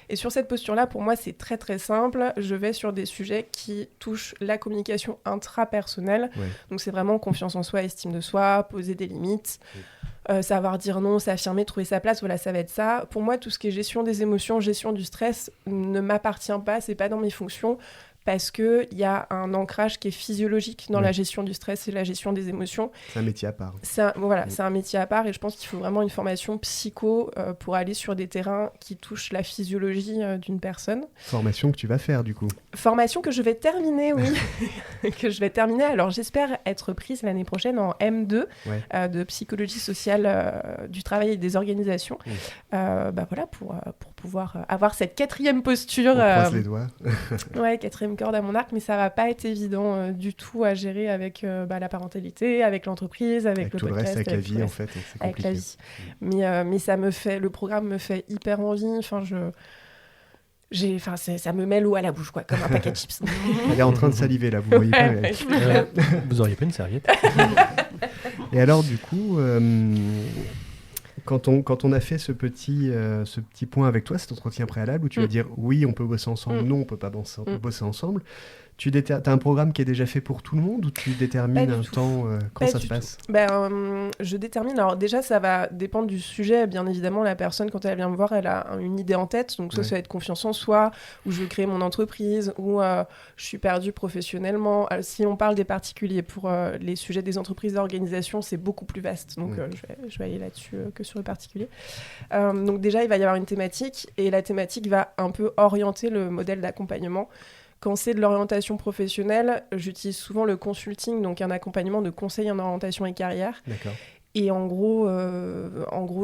Et sur cette posture-là, pour moi, c'est très, très simple. Je vais sur des sujets qui touchent la communication intrapersonnelle. Ouais. Donc, c'est vraiment confiance en soi, estime de soi, poser des limites, savoir dire non, s'affirmer, trouver sa place. Voilà, ça va être ça. Pour moi, tout ce qui est gestion des émotions, gestion du stress ne m'appartient pas. C'est pas dans mes fonctions. Parce qu'il y a un ancrage qui est physiologique dans la gestion du stress et la gestion des émotions. C'est un métier à part. C'est un métier à part et je pense qu'il faut vraiment une formation psycho pour aller sur des terrains qui touchent la physiologie d'une personne. Formation que tu vas faire du coup. Formation que je vais terminer, oui. Que je vais terminer. Alors j'espère être prise l'année prochaine en M2 de psychologie sociale du travail et des organisations. Oui. Voilà, pour pouvoir avoir cette 4e posture. On croise les doigts. Ouais, 4e corde à mon arc, mais ça va pas être évident du tout à gérer avec la parentalité, avec l'entreprise, avec le tout podcast, le reste, avec la vie en fait. C'est avec la vie. Mais ça le programme me fait hyper envie. Enfin, ça me met l'eau à la bouche, quoi, comme un paquet de chips. Elle est en train de saliver là, vous voyez pas. Mais... Vous auriez pas une serviette. Et alors du coup. Quand on a fait ce petit point avec toi, cet entretien préalable, où tu vas dire oui, on peut bosser ensemble, non, on peut pas bosser ensemble, tu as un programme qui est déjà fait pour tout le monde ou tu détermines un temps quand ça se passe ? Je détermine. Alors déjà, ça va dépendre du sujet. Bien évidemment, la personne, quand elle vient me voir, elle a une idée en tête. Donc soit ça va être confiance en soi, ou je veux créer mon entreprise, ou je suis perdue professionnellement. Alors, si on parle des particuliers, pour les sujets des entreprises d'organisation, c'est beaucoup plus vaste. Donc je vais aller là-dessus que sur les particuliers. Donc déjà, il va y avoir une thématique, et la thématique va un peu orienter le modèle d'accompagnement Quand c'est de l'orientation professionnelle, j'utilise souvent le consulting, donc un accompagnement de conseil en orientation et carrière. D'accord. Et en gros,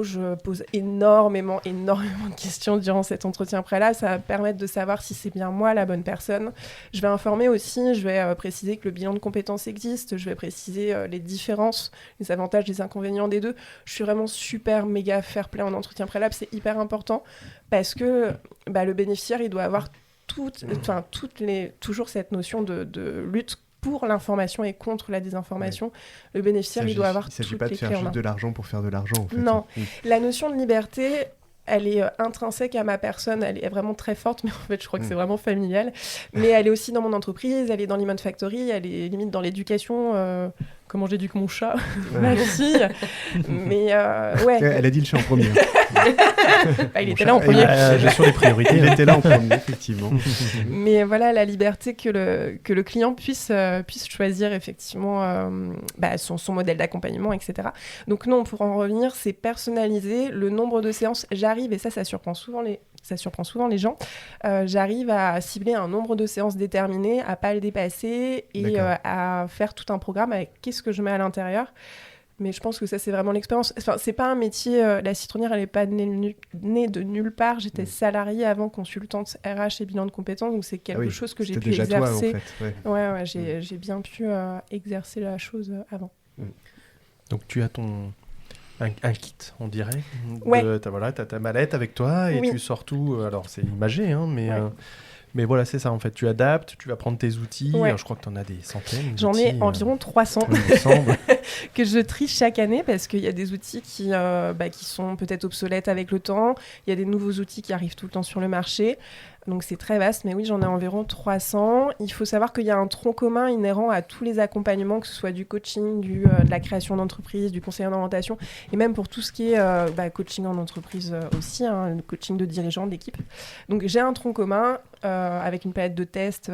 je pose énormément de questions durant cet entretien préalable. Ça va permettre de savoir si c'est bien moi la bonne personne. Je vais informer aussi, je vais préciser que le bilan de compétences existe, je vais préciser les différences, les avantages, les inconvénients des deux. Je suis vraiment super méga fair-play en entretien préalable, c'est hyper important parce que le bénéficiaire, il doit avoir toujours cette notion de lutte pour l'information et contre la désinformation. Le bénéficiaire, il doit avoir toutes les clés en main. Il ne s'agit pas de faire juste de l'argent pour faire de l'argent, en fait. Non. La notion de liberté, elle est intrinsèque à ma personne, elle est vraiment très forte, mais en fait, je crois que c'est vraiment familial. Mais elle est aussi dans mon entreprise, elle est dans l'E-Mon Factory, elle est limite dans l'éducation. Comment j'éduque mon chat, ma fille. Mais ouais. Elle a dit le chat en premier. Il était là en premier. La gestion des priorités. Il était là en premier, effectivement. Mais voilà, la liberté que le client puisse choisir effectivement son modèle d'accompagnement, etc. Donc non, pour en revenir, c'est personnaliser le nombre de séances. J'arrive, et ça surprend souvent les gens, j'arrive à cibler un nombre de séances déterminé, à pas le dépasser et à faire tout un programme avec qu'est-ce que je mets à l'intérieur. Mais je pense que ça, c'est vraiment l'expérience. Enfin, c'est pas un métier... la citronnière, elle n'est pas née de nulle part. J'étais salariée avant, consultante RH et bilan de compétences. Donc, c'est quelque chose que j'ai pu exercer. Toi, en fait. Ouais, j'ai bien pu exercer la chose avant. Donc, tu as un kit, on dirait. Ouais. T'as ta mallette avec toi et tu sors tout. Alors, c'est imagé, hein, mais... Ouais. Mais voilà, c'est ça en fait. Tu adaptes, tu vas prendre tes outils. Ouais. Alors, je crois que tu en as des centaines. J'en ai environ 300 que je trie chaque année parce qu'il y a des outils qui sont peut-être obsolètes avec le temps. Il y a des nouveaux outils qui arrivent tout le temps sur le marché. Donc c'est très vaste, mais oui, j'en ai environ 300. Il faut savoir qu'il y a un tronc commun inhérent à tous les accompagnements, que ce soit du coaching, de la création d'entreprise, du conseil en orientation, et même pour tout ce qui est coaching en entreprise aussi, le coaching de dirigeants, d'équipe. Donc j'ai un tronc commun avec une palette de tests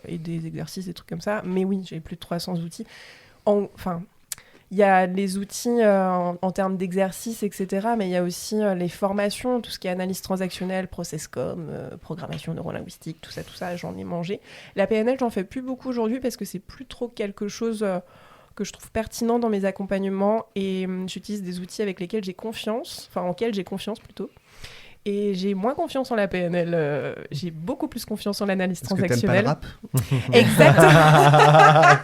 et des exercices, des trucs comme ça. Mais oui, j'ai plus de 300 outils. Il y a les outils en termes d'exercices, etc. Mais il y a aussi les formations, tout ce qui est analyse transactionnelle, processcom, programmation neurolinguistique, tout ça, j'en ai mangé. La PNL, j'en fais plus beaucoup aujourd'hui parce que c'est plus trop quelque chose que je trouve pertinent dans mes accompagnements et j'utilise des outils avec lesquels j'ai confiance, auxquels j'ai confiance plutôt. Et j'ai moins confiance en la PNL, j'ai beaucoup plus confiance en l'analyse transactionnelle. Parce que t'aimes pas le rap. Exactement.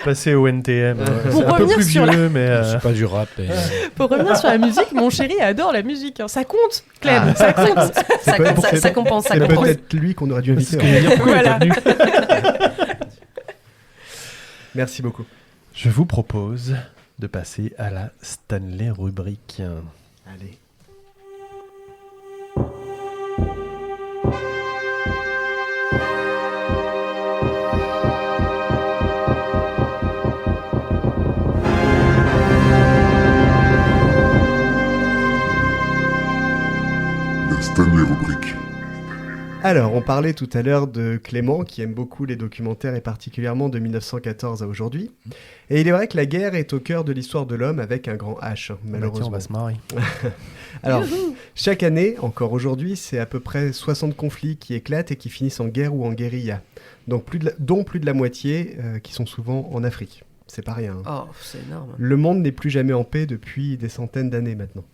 Passer au NTM, c'est un peu plus vieux, mais... C'est pas du rap. Pour revenir sur la musique, mon chéri adore la musique. Ça compte, Clem, ça compte. Ça compense. C'est peut-être lui qu'on aurait dû inviter. Voilà. Merci beaucoup. Je vous propose de passer à la Stanley rubrique. Allez. Alors, on parlait tout à l'heure de Clément, qui aime beaucoup les documentaires et particulièrement de 1914 à aujourd'hui. Et il est vrai que la guerre est au cœur de l'histoire de l'homme avec un grand H, malheureusement. On va se marrer. Alors, chaque année, encore aujourd'hui, c'est à peu près 60 conflits qui éclatent et qui finissent en guerre ou en guérilla. Donc, dont plus de la moitié qui sont souvent en Afrique. C'est pas rien. Oh, c'est énorme. Le monde n'est plus jamais en paix depuis des centaines d'années maintenant.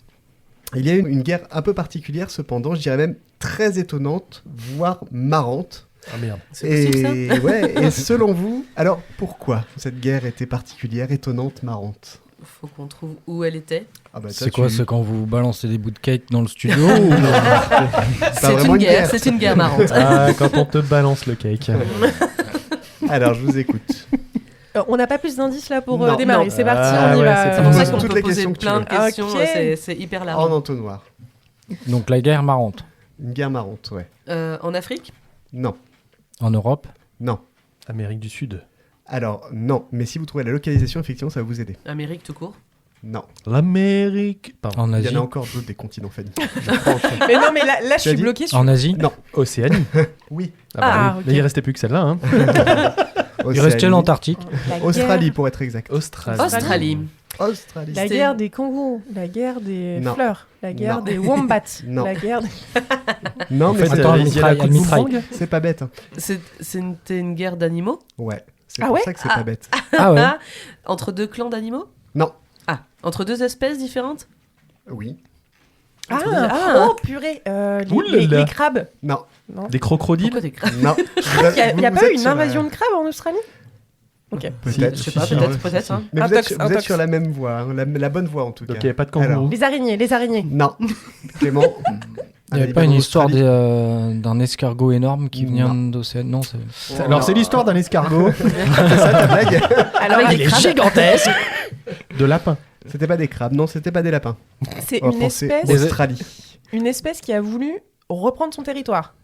Il y a une guerre un peu particulière, cependant, je dirais même très étonnante, voire marrante. Ah merde. C'est possible, ça ? Ouais, et selon vous, alors pourquoi cette guerre était particulière, étonnante, marrante ? Faut qu'on trouve où elle était. C'est quoi, c'est quand vous balancez des bouts de cake dans le studio C'est une guerre marrante. Ah, quand on te balance le cake. Alors, je vous écoute. On n'a pas plus d'indices là pour démarrer. C'est parti, on y va. C'est pour ça qu'on toutes peut les poser questions plein de questions. Okay. C'est hyper large. En entonnoir. Donc la guerre marrante. Une guerre marrante, ouais. En Afrique ? Non. En Europe ? Non. Amérique du Sud. Alors, non. Mais si vous trouvez la localisation, effectivement, ça va vous aider. Amérique tout court ? Non. L'Amérique. En Asie. Il y en a encore d'autres des continents, Fanny. Mais non, mais là je suis bloquée sur... En Asie ? Non. Océanie. Oui. Mais il restait plus que celle-là. Hein. Il restait l'Antarctique. Australie, pour être exact. Australie. Australie. La guerre des kangourous, la guerre des Non. fleurs, la guerre Non. des wombats, Non. la guerre des... Non, En mais fait, Attends, il y a la elle coupe de mitraille. boomerang. c'est pas bête. Hein. C'était une guerre d'animaux Ouais. C'est Ah pour ouais ça que c'est pas bête. Ah ouais. Entre deux clans d'animaux Non. Ah, entre deux espèces différentes Oui. Ah, Ah. oh purée, Ouh là là. les crabes. Non. Non. Des crocodiles. Pourquoi des crabes Non. Il n'y a pas eu une invasion de crabes en Australie? Ok. Peut-être. Je sais pas, Si, peut-être. Hein. Mais Un vous êtes, tox, vous un êtes tox. sur la même voie, hein, la bonne voie en tout Donc cas. il n'y avait pas de kangourou. Alors. Les araignées, les araignées. Non. Clément. Il n'y avait pas une histoire d'un escargot énorme qui venait d'Océanie. Non, c'est. Alors c'est l'histoire d'un escargot C'est ça ta blague? Alors, Avec les des crabes. gigantesque. de lapin. C'était pas des crabes, non, c'était pas des lapins. c'est On va une penser espèce, Australie, une espèce qui a voulu reprendre son territoire.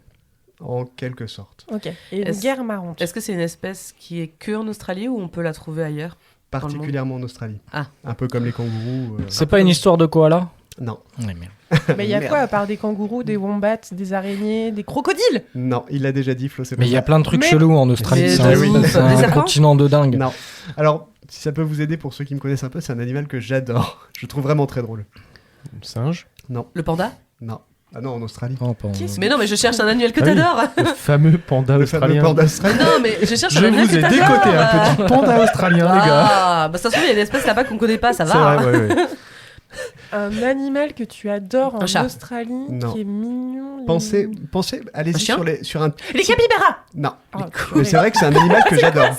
en quelque sorte. Ok. Et une Est-ce- guerre marrante. Est-ce que c'est une espèce qui est que en Australie ou on peut la trouver ailleurs? Particulièrement en Australie. Ah. Un peu comme les kangourous. C'est pas une histoire de koala? Non. Ouais, merde. Mais il y a Merde. quoi à part des kangourous, des wombats, des araignées, des crocodiles? Non, il l'a déjà dit, Flo, c'est pas Mais il y a ça. plein de trucs Mais- chelous en Australie. Mais C'est de un, ouf. c'est Des un serpents continent de dingue. Non. Alors, si ça peut vous aider pour ceux qui me connaissent un peu, c'est un animal que j'adore. Je trouve vraiment très drôle. Singe. Le panda? Non. Ah non, en Australie. Oh, pas en- Qu'est-ce Mais non, mais je cherche un annuel que Ah oui. t'adores. Le fameux panda Le fameux australien. panda australien. Non, mais je cherche Je un annuel vous que ai t'adores. décoté un petit panda australien, les gars. Ah, bah ça se trouve, il y a une espèce là-bas qu'on connaît pas, ça va. C'est hein. vrai, ouais, ouais. Un animal que tu adores Un en chat. Australie, Non. qui est mignon. Pensez, allez-y Un chien sur un. Les capybaras. Non. Oh, Mais c'est vrai que c'est un animal que j'adore.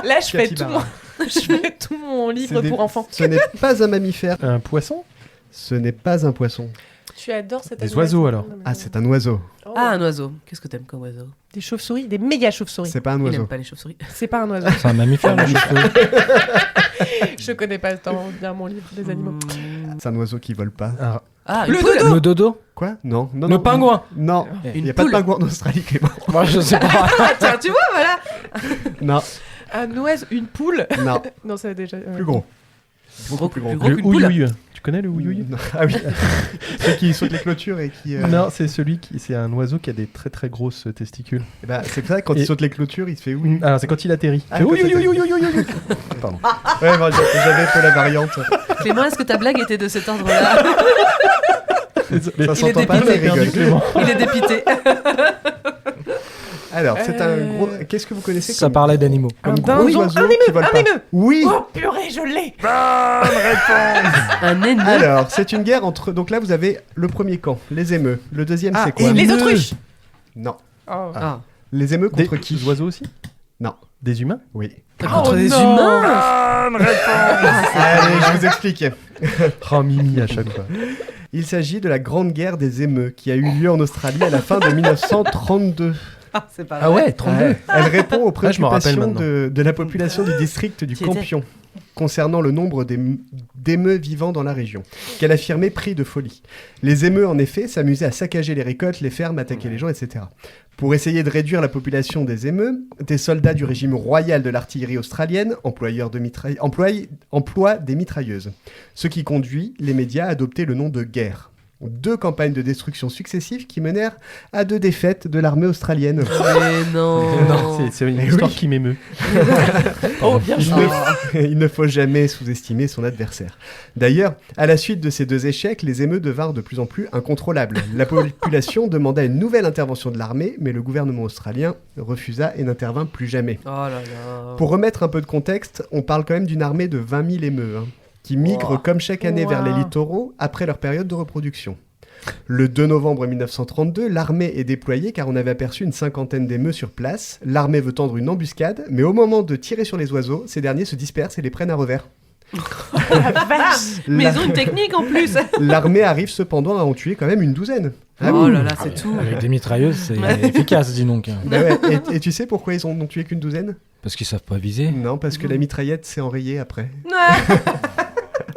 Là, je fais tout Capybara. je fais tout mon livre C'est des- pour enfants. Ce n'est pas un mammifère. Un poisson. Ce n'est pas un poisson. Tu adores cet Des animal. oiseaux, alors. Ah, c'est un oiseau. Oh. Ah, un oiseau. Qu'est-ce que t'aimes comme oiseau? Des chauves-souris, des méga chauves-souris. C'est pas un Il oiseau. aime pas les chauves-souris. C'est pas un oiseau. C'est un mammifère, le chauve-souris. Je connais pas tant bien mon livre des animaux. C'est un oiseau qui vole pas. Ah, Le une poule. dodo. Le dodo? Quoi? Non. Non. Le non. pingouin? Non. Il n'y a pas de poule. pingouin en Australie, Clément. Moi, je sais pas. Ah, tiens, tu vois, voilà. Non. Un oiseau, une poule. Non. Non, ça a déjà. Plus gros. Beaucoup plus gros. Plus gros Le qu'une poule. ouïouï. Tu connais le ouïouï? Non. Ah oui. Ceux qui sautent les clôtures et qui. Non, c'est celui qui. C'est un oiseau qui a des très très grosses testicules. Eh ben, c'est ça, quand il Et- saute les clôtures, il se fait oui. Alors c'est quand il atterrit. Ah, Il fait quand ouïouï, ça ouïouï, ouïouï, ouïouï. Pardon. Ouais, moi, j'avais fait la variante. Clément, est-ce que ta blague était de cet ordre-là? Désolé. Ça Il est s'entend pas, mais dépité, il rigole. Clément. Il est dépité. Alors, c'est un gros. Qu'est-ce que vous connaissez Ça comme, parlait d'animaux. comme Un gros dindon. oiseau Un qui émeu. vole Un pas? émeu. Oui. Oh purée, je l'ai. Un émeu. Alors, c'est une guerre entre. Donc là, vous avez le premier camp, les émeux. Le deuxième, c'est quoi? Les autruches. Non. Oh. Ah. Les émeux Des contre qui? oiseaux aussi? Non. Des humains? Oui. Contre Oh des non. humains. Allez, je vous explique. Oh, Mimi à chaque fois. Il s'agit de la Grande Guerre des émeux qui a eu lieu en Australie à la fin de 1932. Ah, c'est pas Ah vrai. ouais, 32. Ouais. Elle répond aux Ah, je m'en rappelle préoccupations maintenant. de la population du district du Qui était Campion concernant le nombre d'émeux vivant dans la région, qu'elle affirmait pris de folie. Les émeux, en effet, s'amusaient à saccager les récoltes, les fermes, attaquer les gens, etc. Pour essayer de réduire la population des émeux, des soldats du régime royal de l'artillerie australienne emploient des mitrailleuses, ce qui conduit les médias à adopter le nom de guerre. 2 campagnes de destruction successives qui menèrent à 2 défaites de l'armée australienne. Mais non. Non, c'est une Mais histoire oui. qui m'émeut. Oh, bien Il joué. il ne faut jamais sous-estimer son adversaire. D'ailleurs, à la suite de ces 2 échecs, les émeutes devinrent de plus en plus incontrôlables. La population demanda une nouvelle intervention de l'armée, mais le gouvernement australien refusa et n'intervint plus jamais. Oh là là. Pour remettre un peu de contexte, on parle quand même d'une armée de 20 000 émeux, qui migrent comme chaque année vers les Wow. littoraux après leur période de reproduction. Le 2 novembre 1932, l'armée est déployée car on avait aperçu une 50aine d'émeux sur place. L'armée veut tendre une embuscade, mais au moment de tirer sur les oiseaux, ces derniers se dispersent et les prennent à revers. La vache. Mais La- ils ont une technique en plus. L'armée arrive cependant à en tuer quand même une douzaine. Ah Oh oui. là là, c'est tout. Avec des mitrailleuses, c'est efficace, dis donc. Bah ouais, et tu sais pourquoi ils en ont tué qu'une douzaine? Parce qu'ils savent pas viser. Non, parce que la mitraillette s'est enrayée après.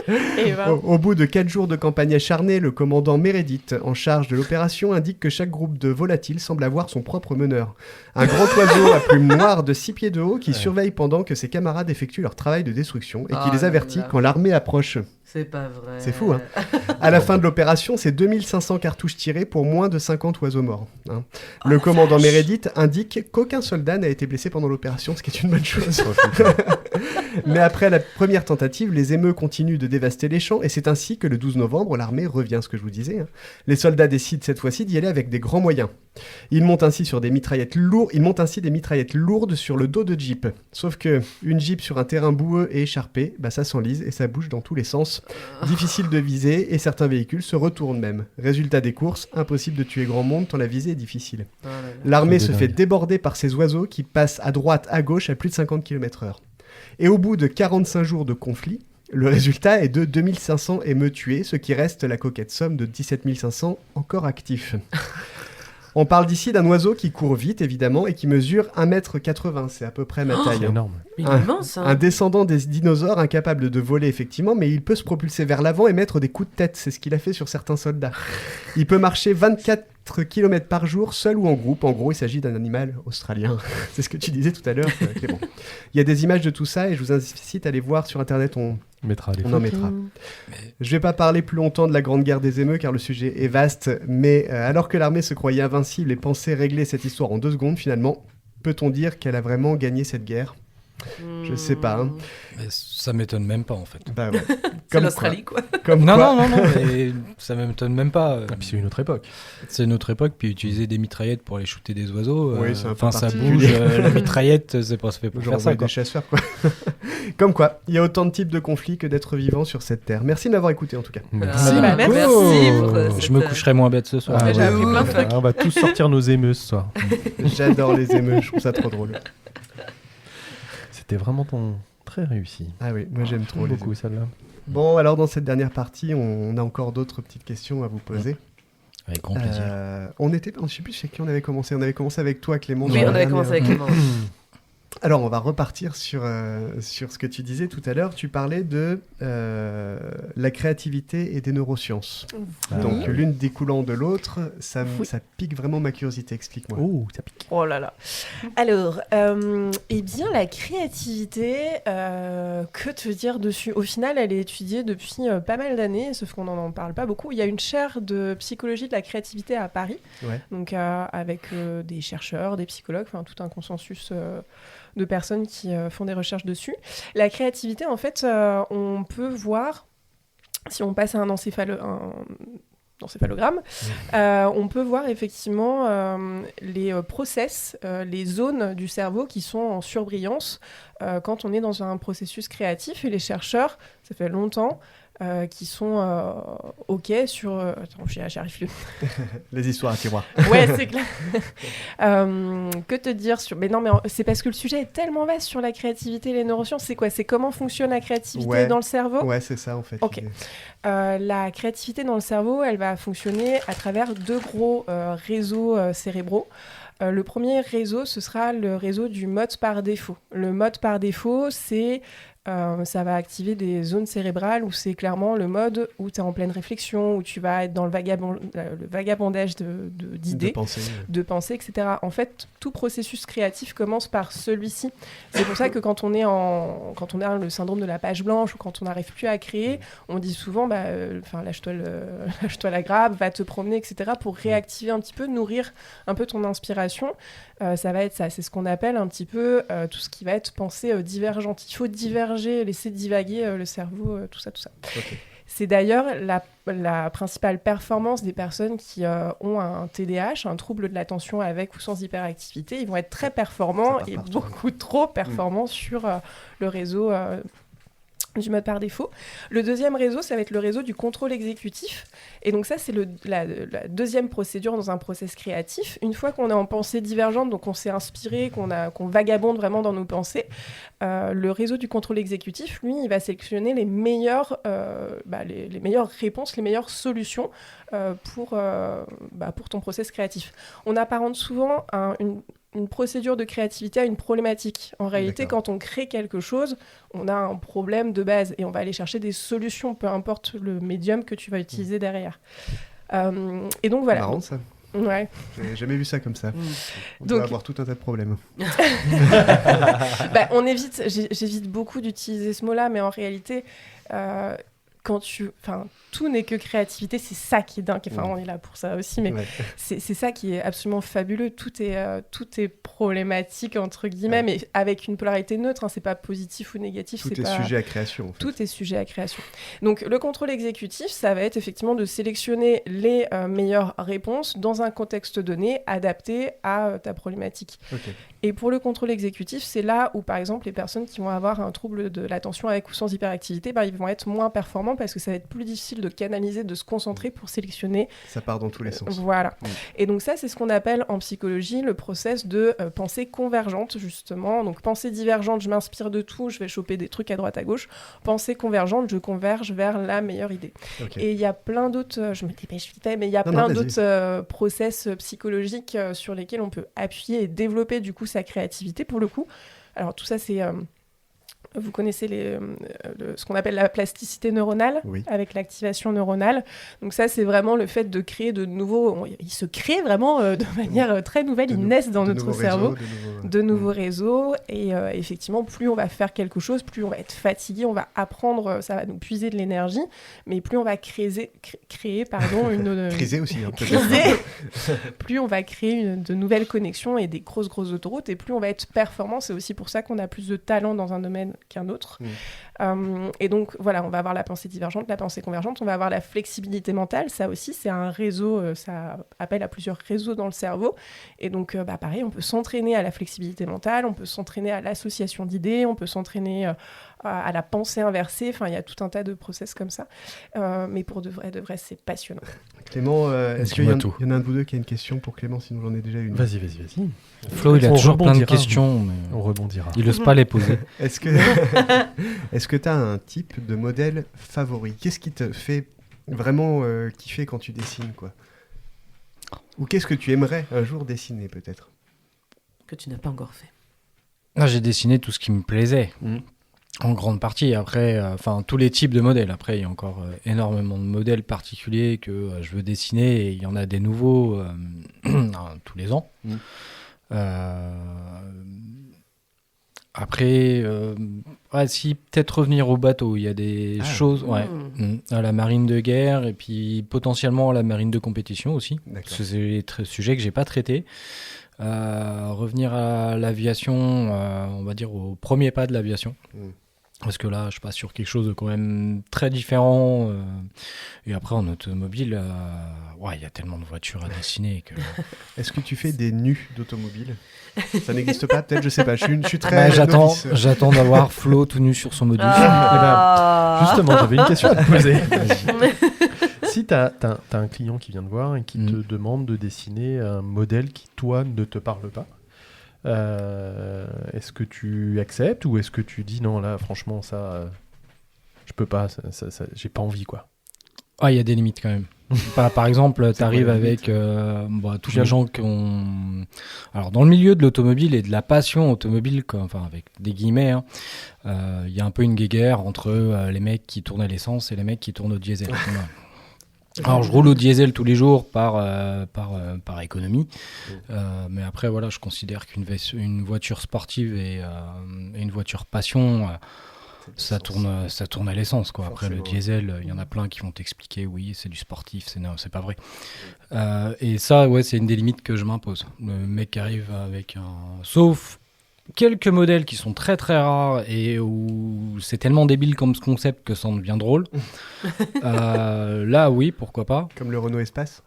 Et ben, Au bout de 4 jours de campagne acharnée, le commandant Meredith, en charge de l'opération, indique que chaque groupe de volatiles semble avoir son propre meneur. Un grand oiseau à plume noire de 6 pieds de haut qui surveille pendant que ses camarades effectuent leur travail de destruction et qui les avertit quand l'armée approche. C'est pas vrai. C'est fou, hein. À la fin de l'opération, c'est 2500 cartouches tirées pour moins de 50 oiseaux morts. Hein. Le commandant Meredith indique qu'aucun soldat n'a été blessé pendant l'opération, ce qui est une bonne chose. Mais après la première tentative, les émeutes continuent de dévaster les champs et c'est ainsi que le 12 novembre, l'armée revient, ce que je vous disais. Hein. Les soldats décident cette fois-ci d'y aller avec des grands moyens. Ils montent ainsi des mitraillettes lourdes sur le dos de Jeep. Sauf que une Jeep sur un terrain boueux et écharpé, ça s'enlise et ça bouge dans tous les sens. Difficile de viser et certains véhicules se retournent même. Résultat des courses, impossible de tuer grand monde tant la visée est difficile. L'armée se fait déborder par ces oiseaux qui passent à droite, à gauche à plus de 50 km/h. Et au bout de 45 jours de conflit, le résultat est de 2500 émeutes tués, ce qui reste la coquette somme de 17 500 encore actifs. On parle d'ici d'un oiseau qui court vite, évidemment, et qui mesure 1,80 m. C'est à peu près ma taille. C'est énorme. Il est immense, hein. Un descendant des dinosaures, incapable de voler, effectivement, mais il peut se propulser vers l'avant et mettre des coups de tête. C'est ce qu'il a fait sur certains soldats. Il peut marcher 24 km par jour, seul ou en groupe. En gros, il s'agit d'un animal australien. C'est ce que tu disais tout à l'heure, Clément. Il y a des images de tout ça et je vous incite à aller voir sur Internet. On en mettra. Je vais pas parler plus longtemps de la Grande Guerre des émeutes car le sujet est vaste, mais alors que l'armée se croyait invincible et pensait régler cette histoire en 2 secondes, finalement, peut-on dire qu'elle a vraiment gagné cette guerre ? Je sais pas. Hein. Mais ça m'étonne même pas en fait. Bah ouais. C'est l'Australie, quoi. Non, mais ça m'étonne même pas. Et puis c'est une autre époque. C'est une autre époque, puis utiliser des mitraillettes pour aller shooter des oiseaux. Oui, c'est un peu ça particulier. bouge. La mitraillette, c'est pas fait pour Genre faire ça. des Quoi. chasseurs, quoi. Comme quoi, il y a autant de types de conflits que d'êtres vivants sur cette terre. Merci de m'avoir écouté en tout cas. Merci. merci pour Je me coucherai moins bête ce soir. J'ai appris plein de trucs. On va tous sortir nos émeutes ce soir. J'adore les émeutes, je trouve ça trop drôle. C'était vraiment très réussi. Ah oui, moi j'aime trop les beaucoup émeutes. celle-là. Bon, alors dans cette dernière partie, on a encore d'autres petites questions à vous poser. Avec grand plaisir. Je sais plus chez qui on avait commencé. On avait commencé avec toi, Clément. Oui, on avait commencé avec Clément. Alors, on va repartir sur ce que tu disais tout à l'heure. Tu parlais de la créativité et des neurosciences. Donc, l'une découlant de l'autre, ça pique vraiment ma curiosité. Explique-moi. Oh, ça pique. Oh là là. Alors, eh bien, la créativité, que te dire dessus ? Au final, elle est étudiée depuis pas mal d'années, sauf qu'on n'en parle pas beaucoup. Il y a une chaire de psychologie de la créativité à Paris, donc avec des chercheurs, des psychologues, enfin tout un consensus de personnes qui font des recherches dessus. La créativité, en fait, on peut voir, si on passe à un encéphalogramme, on peut voir effectivement les process, les zones du cerveau qui sont en surbrillance quand on est dans un processus créatif. Et les chercheurs, ça fait longtemps, qui sont OK sur... Attends, j'y arrive plus. Les histoires à tiroir. Ouais, c'est clair. Que te dire sur... Mais non, mais c'est parce que le sujet est tellement vaste sur la créativité et les neurosciences. C'est quoi ? C'est comment fonctionne la créativité dans le cerveau ? Ouais, c'est ça en fait. Ok. La créativité dans le cerveau, elle va fonctionner à travers 2 gros réseaux cérébraux. Le premier réseau, ce sera le réseau du mode par défaut. Le mode par défaut, c'est... ça va activer des zones cérébrales où c'est clairement le mode où tu es en pleine réflexion, où tu vas être dans le vagabondage d'idées, de pensées, etc. En fait, tout processus créatif commence par celui-ci. C'est pour ça que quand on a le syndrome de la page blanche ou quand on n'arrive plus à créer, on dit souvent lâche-toi la grappe, va te promener, etc. pour réactiver un petit peu, nourrir un peu ton inspiration. Ça va être ça, c'est ce qu'on appelle un petit peu tout ce qui va être pensée divergente. Il faut diverger, laisser divaguer le cerveau, tout ça. Okay. C'est d'ailleurs la principale performance des personnes qui ont un TDAH, un trouble de l'attention avec ou sans hyperactivité. Ils vont être très performants et beaucoup trop performants sur le réseau du mode par défaut. Le deuxième réseau, ça va être le réseau du contrôle exécutif. Et donc ça, c'est la deuxième procédure dans un process créatif. Une fois qu'on est en pensée divergente, donc on s'est inspiré, qu'on vagabonde vraiment dans nos pensées, le réseau du contrôle exécutif, lui, il va sélectionner les meilleures réponses, les meilleures solutions pour ton process créatif. On apparente souvent une procédure de créativité à une problématique. En réalité, D'accord. quand on crée quelque chose, on a un problème de base et on va aller chercher des solutions, peu importe le médium que tu vas utiliser derrière. Et donc voilà. Marrant ça. Ouais. J'ai jamais vu ça comme ça. On Donc- peut avoir tout un tas de problèmes. Bah, j'évite beaucoup d'utiliser ce mot-là, mais en réalité, tout n'est que créativité, c'est ça qui est dingue. Enfin, on est là pour ça aussi, mais Ouais. c'est ça qui est absolument fabuleux. Tout est problématique entre guillemets, mais avec une polarité neutre. Hein, c'est pas positif ou négatif. Tout c'est est pas... sujet à création. En fait. Tout est sujet à création. Donc, le contrôle exécutif, ça va être effectivement de sélectionner les meilleures réponses dans un contexte donné, adapté à ta problématique. Ok. Et pour le contrôle exécutif, c'est là où, par exemple, les personnes qui vont avoir un trouble de l'attention avec ou sans hyperactivité, ils vont être moins performants parce que ça va être plus difficile de canaliser, de se concentrer pour sélectionner. Ça part dans tous les sens. Voilà. Et donc ça, c'est ce qu'on appelle en psychologie le process de pensée convergente, justement. Donc pensée divergente, je m'inspire de tout, je vais choper des trucs à droite à gauche. Pensée convergente, je converge vers la meilleure idée. Ok. Et il y a plein d'autres, je me dépêche vite fait, mais il y a Non, plein vas-y. d'autres psychologiques sur lesquels on peut appuyer et développer du coup sa créativité pour le coup. Alors tout ça, c'est... vous connaissez ce qu'on appelle la plasticité neuronale, Oui. avec l'activation neuronale. Donc ça, c'est vraiment le fait de créer de nouveaux... Ils se créent vraiment de manière très nouvelle, ils naissent dans notre cerveau. De nouveaux réseaux, et effectivement, plus on va faire quelque chose, plus on va être fatigué, on va apprendre, ça va nous puiser de l'énergie, mais plus on va créer une... Criser aussi, hein, peut-être. Criser. Plus on va créer de nouvelles connexions et des grosses autoroutes, et plus on va être performant. C'est aussi pour ça qu'on a plus de talent dans un domaine qu'un autre. Et donc, voilà, on va avoir la pensée divergente, la pensée convergente, on va avoir la flexibilité mentale. Ça aussi, c'est un réseau, ça appelle à plusieurs réseaux dans le cerveau. Et donc, pareil, on peut s'entraîner à la flexibilité mentale, on peut s'entraîner à l'association d'idées, on peut s'entraîner à la pensée inversée. Enfin, il y a tout un tas de process comme ça. Mais pour de vrai, c'est passionnant. Clément, est-ce qu'il y, Dis-moi en tout. il y en a un de vous deux qui a une question pour Clément, sinon j'en ai déjà une. Vas-y. Flo, il a On toujours plein de rebondira. questions, mais On rebondira. il n'ose pas les poser. Est-ce que tu as un type de modèle favori? Qu'est-ce qui te fait vraiment kiffer quand tu dessines, quoi? Ou qu'est-ce que tu aimerais un jour dessiner, peut-être? Que tu n'as pas encore fait. Ah, j'ai dessiné tout ce qui me plaisait, Mhm. en grande partie. Après, tous les types de modèles. Après, il y a encore énormément de modèles particuliers que je veux dessiner, et il y en a des nouveaux tous les ans. Mhm. Après, si peut-être revenir au bateau, il y a des choses à la marine de guerre, et puis potentiellement à la marine de compétition aussi. D'accord. Parce que c'est des sujets que j'ai pas traités. Revenir à l'aviation, on va dire au premier pas de l'aviation. Parce que là, je passe sur quelque chose de quand même très différent. Et après, en automobile, il y a tellement de voitures à dessiner que... Est-ce que tu fais des nus d'automobile? Ça n'existe pas, peut-être, je sais pas. Je suis très j'attends, novice. j'attends d'avoir Flo tout nu sur son module. Justement, j'avais une question à te poser. Si tu as un client qui vient te voir et qui te demande de dessiner un modèle qui, toi, ne te parle pas, est-ce que tu acceptes ou est-ce que tu dis non, là, franchement, ça, je peux pas, j'ai pas envie, quoi? Ah, il y a des limites quand même. Par exemple, tu arrives quoi la avec tous les gens qui ont... Alors, dans le milieu de l'automobile et de la passion automobile, avec des guillemets, il y a un peu une guéguerre entre les mecs qui tournent à l'essence et les mecs qui tournent au diesel. Voilà. Alors, je roule au diesel tous les jours par économie. Mais après, voilà, je considère qu'une voiture sportive et une voiture passion... Ça tourne à l'essence, quoi. Après, le diesel, il y en a plein qui vont t'expliquer, oui, c'est du sportif, c'est pas vrai. Et ça, c'est une des limites que je m'impose. Le mec qui arrive avec sauf quelques modèles qui sont très très rares et où c'est tellement débile comme ce concept que ça en devient drôle. Là, oui, pourquoi pas. Comme le Renault Espace?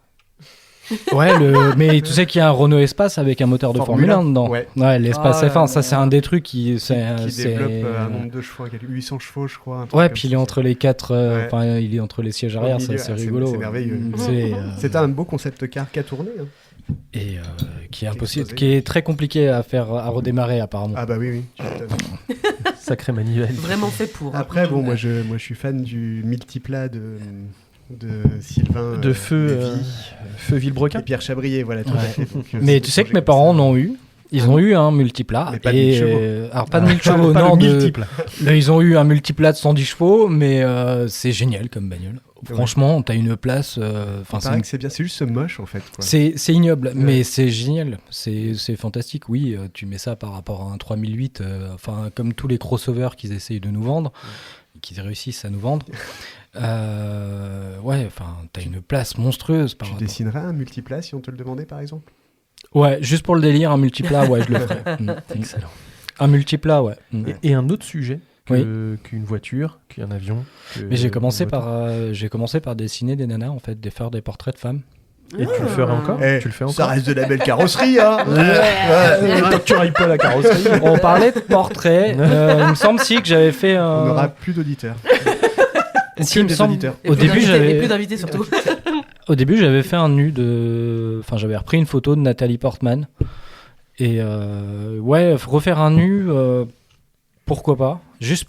Ouais, mais tu sais qu'il y a un Renault Espace avec un moteur de Formule 1 dedans. Ouais. L'Espace F1, ça c'est un des trucs qui développe un nombre de chevaux, 800 chevaux, je crois. Ouais, puis il est entre les quatre, il est entre les sièges arrière, ça c'est rigolo. C'est merveilleux. C'est un beau concept car qui a tourné. Et qui est impossible, qui est très compliqué à redémarrer apparemment. Ah bah oui. Sacré manivelle. Vraiment fait pour. Après, bon, moi je suis fan du multiplat de Sylvain de Feu Villebrequin et Pierre Chabrier, voilà, tout à fait. Donc, mais tu sais que mes parents en ont eu Ils ont eu un multiplat. Mais pas de 1000 chevaux. Alors, pas de 1000 chevaux, Pas non. le multiple. Là, ils ont eu un multiplat de 110 chevaux, mais c'est génial comme bagnole. Franchement, t'as une place. Il paraît que c'est bien, c'est juste moche en fait. Quoi. C'est ignoble, mais c'est génial. C'est fantastique. Oui, tu mets ça par rapport à un 3008, comme tous les crossovers qu'ils essayent de nous vendre, qu'ils réussissent à nous vendre. T'as une place monstrueuse. Tu dessinerais un multiplat si on te le demandait par exemple? Ouais, juste pour le délire, un multiplat, ouais, je le ferais. Excellent. Un multiplat, ouais. Et un autre sujet qu'une voiture, qu'un avion. Mais j'ai commencé par dessiner des nanas, en fait, faire des portraits de femmes. Et tu le ferais encore? Tu le fais encore? Ça reste de la belle carrosserie, hein. Tant que tu railles pas la carrosserie. On parlait de portraits. Il me semble que j'avais fait un... On n'aura plus d'auditeurs. Si, il me semble. Et plus d'invités surtout. Au début, j'avais fait un nu de... Enfin, j'avais repris une photo de Nathalie Portman. Et refaire un nu, pourquoi pas. Juste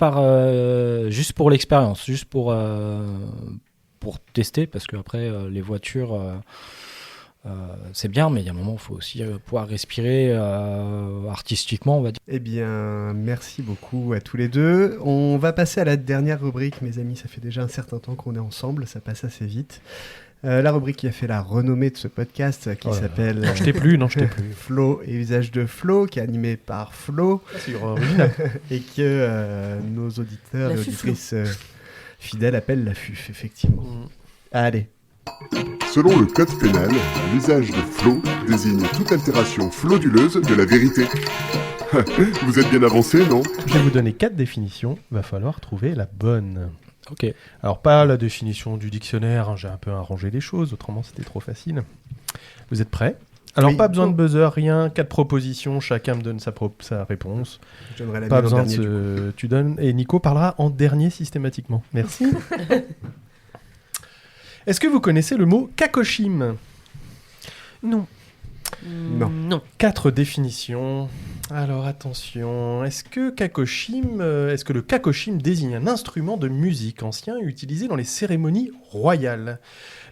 pour l'expérience, juste pour tester, parce qu'après, les voitures, c'est bien, mais il y a un moment, il faut aussi pouvoir respirer artistiquement, on va dire. Eh bien, merci beaucoup à tous les deux. On va passer à la dernière rubrique, mes amis. Ça fait déjà un certain temps qu'on est ensemble, ça passe assez vite. La rubrique qui a fait la renommée de ce podcast, qui s'appelle Je t'ai plus. Flow et usage de Flo, qui est animé par Flo, et que nos auditeurs et auditrices fidèles appellent la FUF, effectivement. Allez. Selon le code pénal, l'usage de flow désigne toute altération frauduleuse de la vérité. Vous êtes bien avancé, non? Je vais vous donner 4 définitions, va falloir trouver la bonne. Ok. Alors pas la définition du dictionnaire, j'ai un peu arrangé les choses, autrement c'était trop facile. Vous êtes prêts? Alors pas besoin de buzzer, rien, 4 propositions, chacun me donne sa réponse. Je donnerai la pas mienne besoin en dernier, tu donnes, et Nico parlera en dernier systématiquement. Merci. Est-ce que vous connaissez le mot kakoshim? Non. Non. 4 définitions. Alors attention, est-ce que le kakoshim désigne un instrument de musique ancien utilisé dans les cérémonies royales?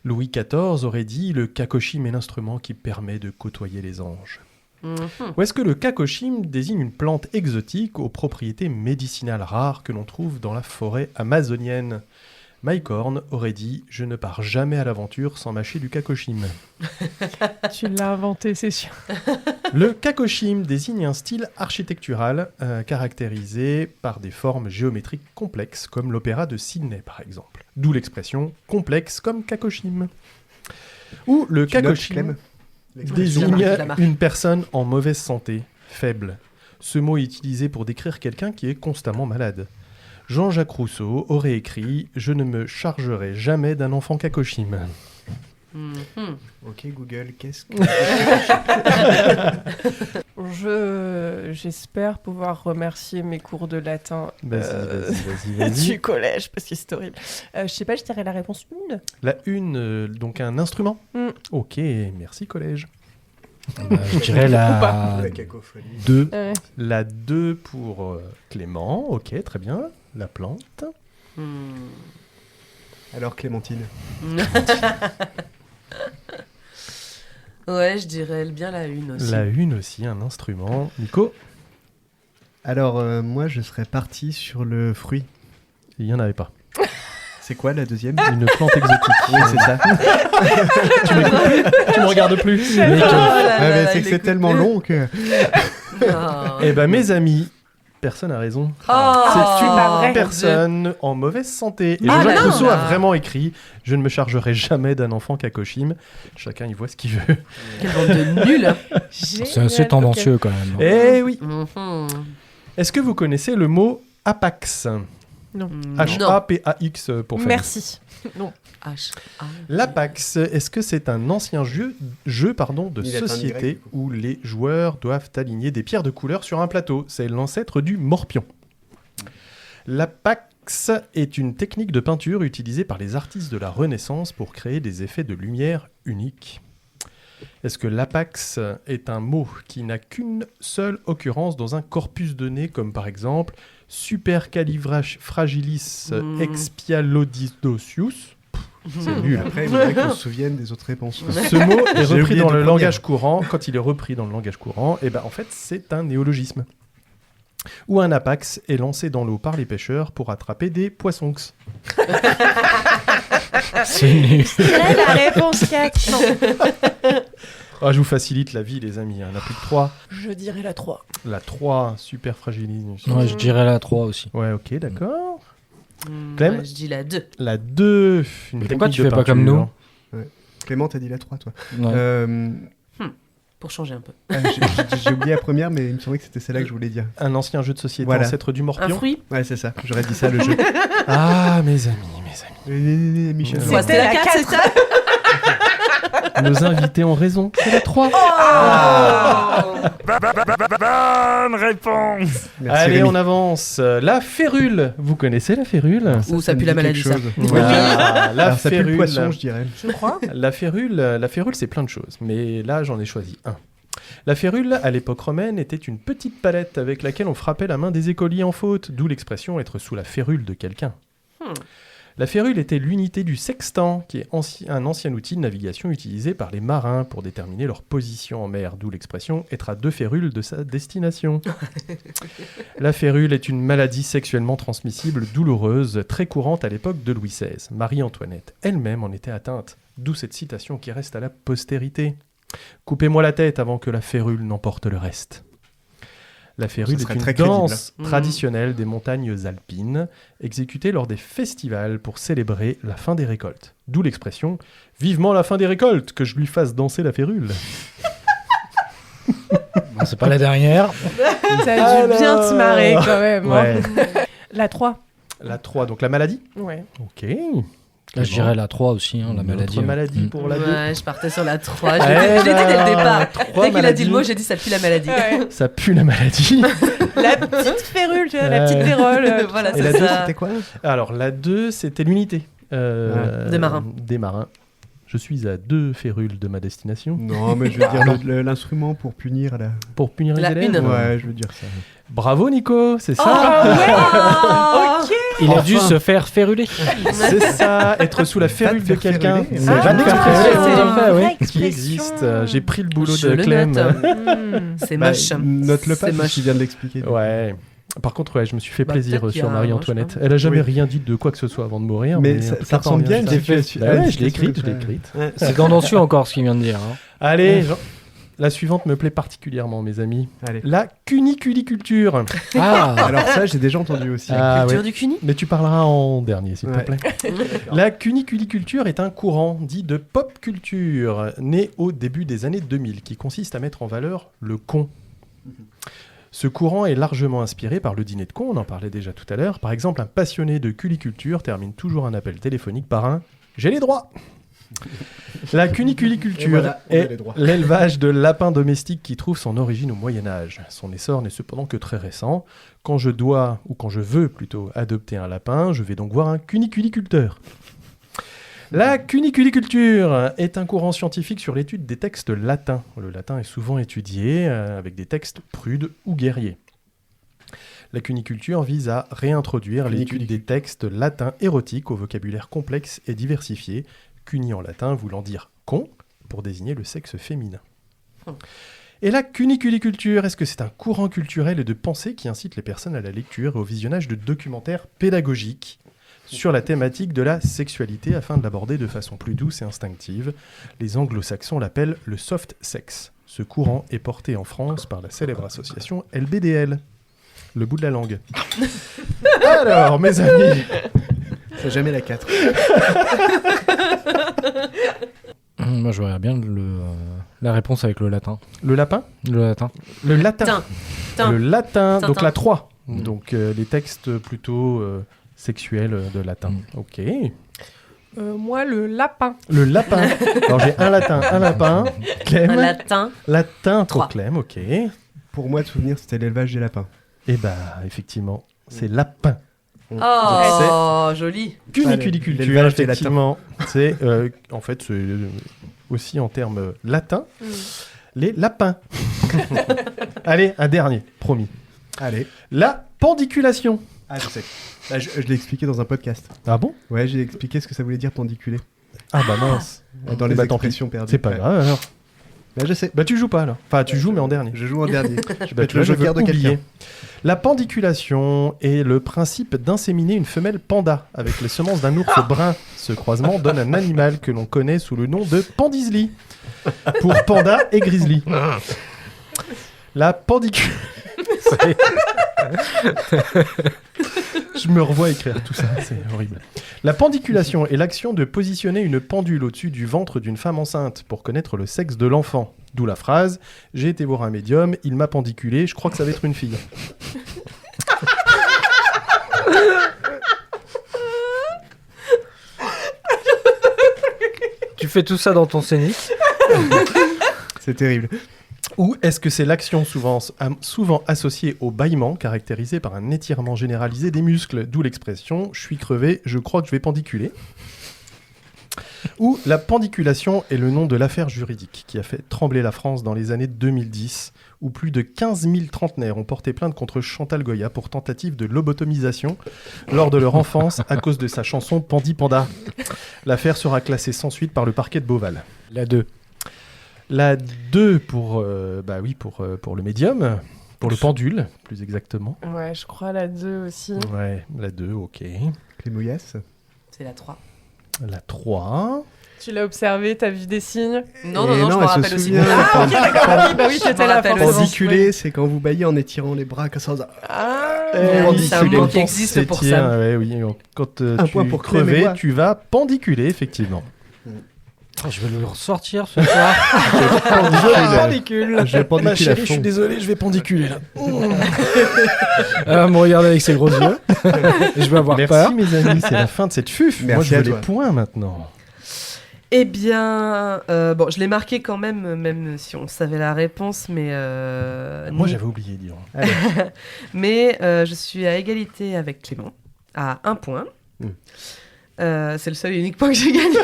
Louis XIV aurait dit: le kakoshim est l'instrument qui permet de côtoyer les anges. Ou est-ce que le kakoshim désigne une plante exotique aux propriétés médicinales rares que l'on trouve dans la forêt amazonienne? Mike Horn aurait dit: je ne pars jamais à l'aventure sans mâcher du kakoshim. Tu l'as inventé, c'est sûr. Le kakoshim désigne un style architectural caractérisé par des formes géométriques complexes, comme l'opéra de Sydney par exemple. D'où l'expression complexe comme kakoshim. Ou le kakoshim désigne une personne en mauvaise santé, faible. Ce mot est utilisé pour décrire quelqu'un qui est constamment malade. Jean-Jacques Rousseau aurait écrit: je ne me chargerai jamais d'un enfant kakoshim. Ok Google, qu'est-ce que... J'espère pouvoir remercier mes cours de latin Vas-y. du collège, parce que c'est horrible. Je sais pas, je dirais la réponse 1. La 1, donc un instrument. Ok, merci collège. Je dirais la 2. La 2 pour Clément, ok, très bien. La plante. Alors Clémentine. Ouais, je dirais bien la 1 aussi. La 1 aussi, un instrument. Nico? Alors moi je serais parti sur le fruit. Il n'y en avait pas. C'est quoi la deuxième? Une plante exotique. Oui, c'est ça. Tu me regardes plus. C'est que c'est tellement long que... Eh ben mes amis, personne n'a raison. C'est pas vrai. Personne en mauvaise santé. Et Jean-Jacques Rousseau a vraiment écrit: je ne me chargerai jamais d'un enfant kakoshim. Chacun y voit ce qu'il veut. Quelle bande de nuls. C'est assez tendancieux quand même. Eh oui. Est-ce que vous connaissez le mot apax? Non. H-A-P-A-X pour faire. Merci. Non. L'Apax, est-ce que c'est un ancien jeu de société où les joueurs doivent aligner des pierres de couleur sur un plateau? C'est l'ancêtre du morpion. L'Apax est une technique de peinture utilisée par les artistes de la Renaissance pour créer des effets de lumière uniques. Est-ce que l'Apax est un mot qui n'a qu'une seule occurrence dans un corpus donné, comme par exemple supercalifragilisticexpialidocious? C'est nul. Après, il faudrait qu'on se souvienne des autres réponses. Ce mot est J'ai repris oublié dans de le première. langage courant. Quand il est repris dans le langage courant, et ben en fait, c'est un néologisme. Où un apax est lancé dans l'eau par les pêcheurs pour attraper des poissons. C'est nul. La réponse 4. Non. Ah, je vous facilite la vie, les amis. Il y en a plus que 3. Je dirais la 3. La 3, super fragilise. Ouais, je dirais la 3 aussi. Ouais, ok, d'accord. Clem Ouais, je dis la 2. La 2. Une Pourquoi technique tu de fais pas comme peinture. nous Clément, t'as dit la 3, toi. Ouais. Pour changer un peu. J'ai oublié la première, mais il me semblait que c'était celle-là que je voulais dire. Un ancien jeu de société, Voilà. ancêtre du Un morpion. fruit. Ouais, c'est ça. J'aurais dit ça, le jeu. Ah, mes amis. Michel. C'est quoi, c'était la 4, c'est ça? Nos invités ont raison. C'est la 3. Bonne réponse. Merci, Allez, Rémi. on avance. La férule. Vous connaissez la férule? Ou ça me pue dit la quelque maladie, ça. chose. Voilà, la Alors, ça pue le férule. poisson, je dirais. Je crois. La férule, c'est plein de choses, mais là j'en ai choisi un. La férule, à l'époque romaine, était une petite palette avec laquelle on frappait la main des écoliers en faute, d'où l'expression être sous la férule de quelqu'un. La férule était l'unité du sextant, qui est un ancien outil de navigation utilisé par les marins pour déterminer leur position en mer, d'où l'expression être à 2 férules de sa destination. La férule est une maladie sexuellement transmissible douloureuse, très courante à l'époque de Louis XVI. Marie-Antoinette elle-même en était atteinte, d'où cette citation qui reste à la postérité. « Coupez-moi la tête avant que la férule n'emporte le reste ». La férule Ça est serait une très crédible. danse traditionnelle des montagnes alpines, exécutée lors des festivals pour célébrer la fin des récoltes. D'où l'expression « Vivement la fin des récoltes, que je lui fasse danser la férule ». Bon, c'est pas la dernière. Ça a dû bien te marrer quand même. hein. Ouais. La 3. La 3, donc la maladie. Ouais. Ok. Là, je dirais la 3 aussi, hein, la Une maladie. autre maladie ouais. pour la 2. Ouais, je partais sur la 3. Eh Je l'ai dit dès le départ. trois Dès qu'il a dit le mot, maladies. j'ai dit ça pue la maladie. Ouais. Ça pue la maladie. La petite férule, tu vois, la petite vérole. Voilà, Et c'est la 2, ça. C'était quoi? Alors, la 2, c'était l'unité. Des marins. Des marins. Je suis à 2 férules de ma destination. Non, mais je veux dire l'instrument pour punir la. Pour punir les La élèves. une. Ouais, je veux dire ça. Bravo Nico, c'est ça. Oh, Ok. Il a dû Enfin. se faire féruler. C'est ça, être sous la férule de faire quelqu'un. féruler. C'est Ah, va te faire c'est féruler, une tout à fait, vraie oui. Qui expression. existe. J'ai pris le boulot Je de le Clem. note. C'est Bah, moche. Note-le pas, C'est parce moche. qu'il vient de l'expliquer. Ouais. Par contre, ouais, je me suis fait Bah, plaisir peut-être qu'il y sur a- Marie-Antoinette. moi, je sais Elle a jamais Oui. rien dit de quoi que ce soit avant de mourir. Mais en tout ça cas, ressemble bien à une Bah ouais, je l'ai explication écrite, je l'ai de ça. écrite. C'est tendancieux encore ce qu'il vient de dire. hein. Allez, la suivante me plaît particulièrement, mes amis. Allez. La cuniculiculture. Ah, Alors ça, j'ai déjà entendu aussi. Ah, Culture ouais. du cuni. Mais tu parleras en dernier, s'il te Ouais. plaît. La cuniculiculture est un courant dit de pop culture, né au début des années 2000, qui consiste à mettre en valeur le con. Ce courant est largement inspiré par le dîner de con, on en parlait déjà tout à l'heure. Par exemple, un passionné de culiculture termine toujours un appel téléphonique par un « J'ai les droits !» La cuniculiculture Et voilà, on a est les droits. l'élevage de lapins domestiques qui trouve son origine au Moyen-Âge. Son essor n'est cependant que très récent. Quand je dois, ou quand je veux plutôt, adopter un lapin, je vais donc voir un cuniculiculteur. La cuniculiculture est un courant scientifique sur l'étude des textes latins. Le latin est souvent étudié avec des textes prudes ou guerriers. La cuniculture vise à réintroduire l'étude des textes latins érotiques au vocabulaire complexe et diversifié, cuni en latin voulant dire con pour désigner le sexe féminin. Et la cuniculiculture, est-ce que c'est un courant culturel et de pensée qui incite les personnes à la lecture et au visionnage de documentaires pédagogiques sur la thématique de la sexualité afin de l'aborder de façon plus douce et instinctive? Les anglo-saxons l'appellent le soft sex. Ce courant est porté en France par la célèbre association LBDL. Le bout de la langue. Alors, mes amis, C'est jamais la 4. moi je verrais bien la réponse avec le latin. le lapin, Le latin. le latin, Tin. le latin, donc Tintin. la 3. Mm. Donc les textes plutôt sexuels de latin. Ok. Moi, le lapin. Le lapin. Alors j'ai un latin, un lapin. Clem. Un latin. Latin pour Trois. Clem, ok. Pour moi, de souvenir, c'était l'élevage des lapins. Et bah effectivement, c'est lapin. Oh, joli. Cuniculiculture, l'élevage des effectivement. C'est en fait c'est aussi en termes latins les lapins. Allez, un dernier, promis. Allez. La pendiculation. Ah, je sais. Bah, je l'ai expliqué dans un podcast. Ah bon? Ouais, j'ai expliqué ce que ça voulait dire pendiculer. Ah bah mince. Dans les Bah, tant expressions perdues. C'est pas Ouais. grave alors. Bah, je sais. Bah tu joues pas alors. Enfin tu joues mais en dernier. Je joue en dernier. Je peux Bah, être tu le vois, je veux joker de oublier. quelqu'un. La pendiculation est le principe d'inséminer une femelle panda avec les semences d'un ours brun. Ce croisement donne un animal que l'on connaît sous le nom de pandisli, pour panda et grizzly. La pendiculation... Je me revois écrire tout ça, c'est horrible. La pendiculation est l'action de positionner une pendule au-dessus du ventre d'une femme enceinte pour connaître le sexe de l'enfant. D'où la phrase « J'ai été voir un médium, il m'a pendiculé, je crois que ça va être une fille ». Tu fais tout ça dans ton scénic. C'est terrible. Ou est-ce que c'est l'action souvent associée au bâillement, caractérisée par un étirement généralisé des muscles, d'où l'expression « je suis crevé, je crois que je vais pendiculer ». Ou la pendiculation est le nom de l'affaire juridique qui a fait trembler la France dans les années 2010, où plus de 15 000 trentenaires ont porté plainte contre Chantal Goya pour tentative de lobotomisation lors de leur enfance à cause de sa chanson Pandi Panda. L'affaire sera classée sans suite par le parquet de Beauval. La 2. La 2 pour le médium, pour le pendule, plus exactement. Ouais, je crois la 2 aussi. Ouais, la 2, ok. Clémouillasse. C'est la 3. La 3. Tu l'as observé, t'as vu des signes? Non, Et je me elle se rappelle aussi. souvient, Ah, ok, d'accord. Bah oui, c'était là, forcément. Pendiculer, c'est quand vous baillez en étirant les bras comme ça. Ah, c'est un mot qui existe pour ça. Ouais, oui. Quand Un tu point pour Clem et crevais, moi. tu vas pendiculer, effectivement. Je vais le ressortir ce soir. Pendicule. Je pendicule Ma à chérie, je fond. suis désolé, je vais pendiculer là. Elle va me regarder avec ses gros yeux. Et je vais avoir peur. Merci mes amis, c'est la fin de cette fuf. Moi, Merci je veux à les toi. points maintenant. Eh bien, je l'ai marqué quand même si on savait la réponse, mais... Moi, j'avais oublié, dis donc. Mais je suis à égalité avec Clément, à 1 point. C'est le seul et unique point que j'ai gagné.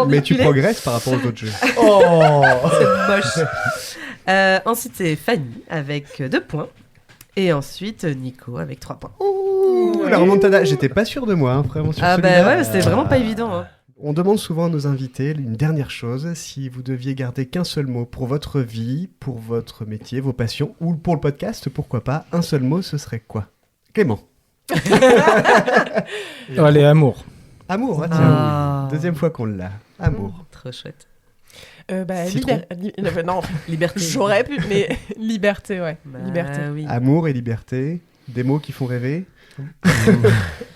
Mais tu progresses par rapport aux autres jeux. Oh C'est moche. Ensuite, c'est Fanny avec 2 points. Et ensuite, Nico avec 3 points. Ouh, la remontada. J'étais pas sûr de moi, hein, vraiment. Sur Ah celui-là. bah ouais, mais c'était vraiment pas évident. Hein. On demande souvent à nos invités une dernière chose. Si vous deviez garder qu'un seul mot pour votre vie, pour votre métier, vos passions, ou pour le podcast, pourquoi pas, un seul mot, ce serait quoi? Clément. Allez, amour. Amour, tiens. Ah. Deuxième fois qu'on l'a. Amour. Trop chouette. Citron. Non, Liberté. j'aurais pu, mais liberté, ouais. Bah, Liberté. oui. Amour et liberté. Des mots qui font rêver.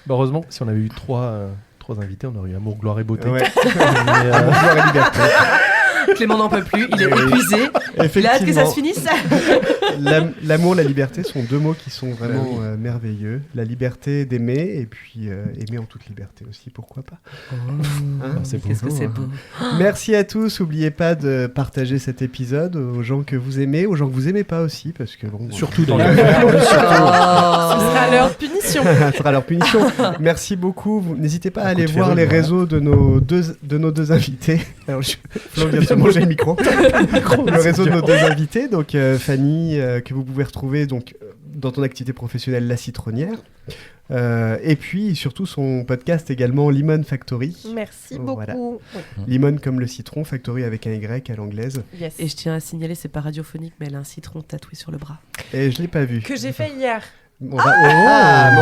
Heureusement, si on avait eu 3 invités, on aurait eu amour, gloire et beauté. Ouais. Mais, Amour, gloire et liberté. Clément n'en peut plus, il est épuisé. Il a hâte que ça se finisse. L'amour, la liberté sont 2 mots qui sont vraiment oui. merveilleux. La liberté d'aimer et puis aimer en toute liberté aussi, pourquoi pas. Hein, c'est beau. Qu'est-ce que c'est beau. Merci à tous. N'oubliez pas de partager cet épisode aux gens que vous aimez, aux gens que vous aimez pas aussi, parce que bon. Surtout dans Ce sera leur punition. Ça sera leur punition. Merci beaucoup. N'hésitez pas à aller voir les réseaux de nos deux invités. Alors, Flo vient de se manger le micro. Le réseau de nos 2 invités. Donc Fanny, que vous pouvez retrouver donc dans ton activité professionnelle La Citronnière. Et puis surtout son podcast également Lemon Factory. Merci Voilà. beaucoup. Oui. Lemon comme le citron, Factory avec un Y à l'anglaise. Yes. Et je tiens à signaler, c'est pas radiophonique, mais elle a un citron tatoué sur le bras. Et je l'ai pas vu. Que j'ai fait hier. On va,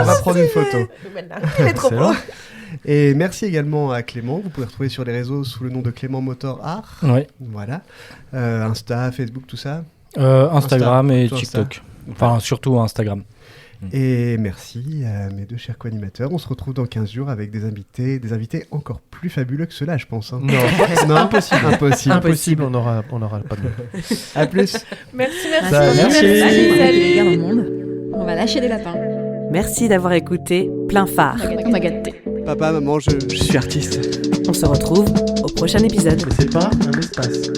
on va prendre une photo. Voilà. Il est trop beau. Et merci également à Clément. Vous pouvez retrouver sur les réseaux sous le nom de Clément Motor Art. Oui. Voilà. Insta, Facebook, tout ça. Instagram et Insta. TikTok. Enfin, surtout Instagram. Et merci à mes 2 chers co-animateurs. On se retrouve dans 15 jours avec des invités encore plus fabuleux que ceux-là, je pense. Hein. Non, Impossible. impossible, on aura pas de mots. À plus. Merci. Merci. Les gars dans le monde. On va lâcher des lapins. Merci d'avoir écouté Plein Phare. On t'a gâté. Papa, maman, je suis artiste. On se retrouve au prochain épisode. Mais c'est pas un espace.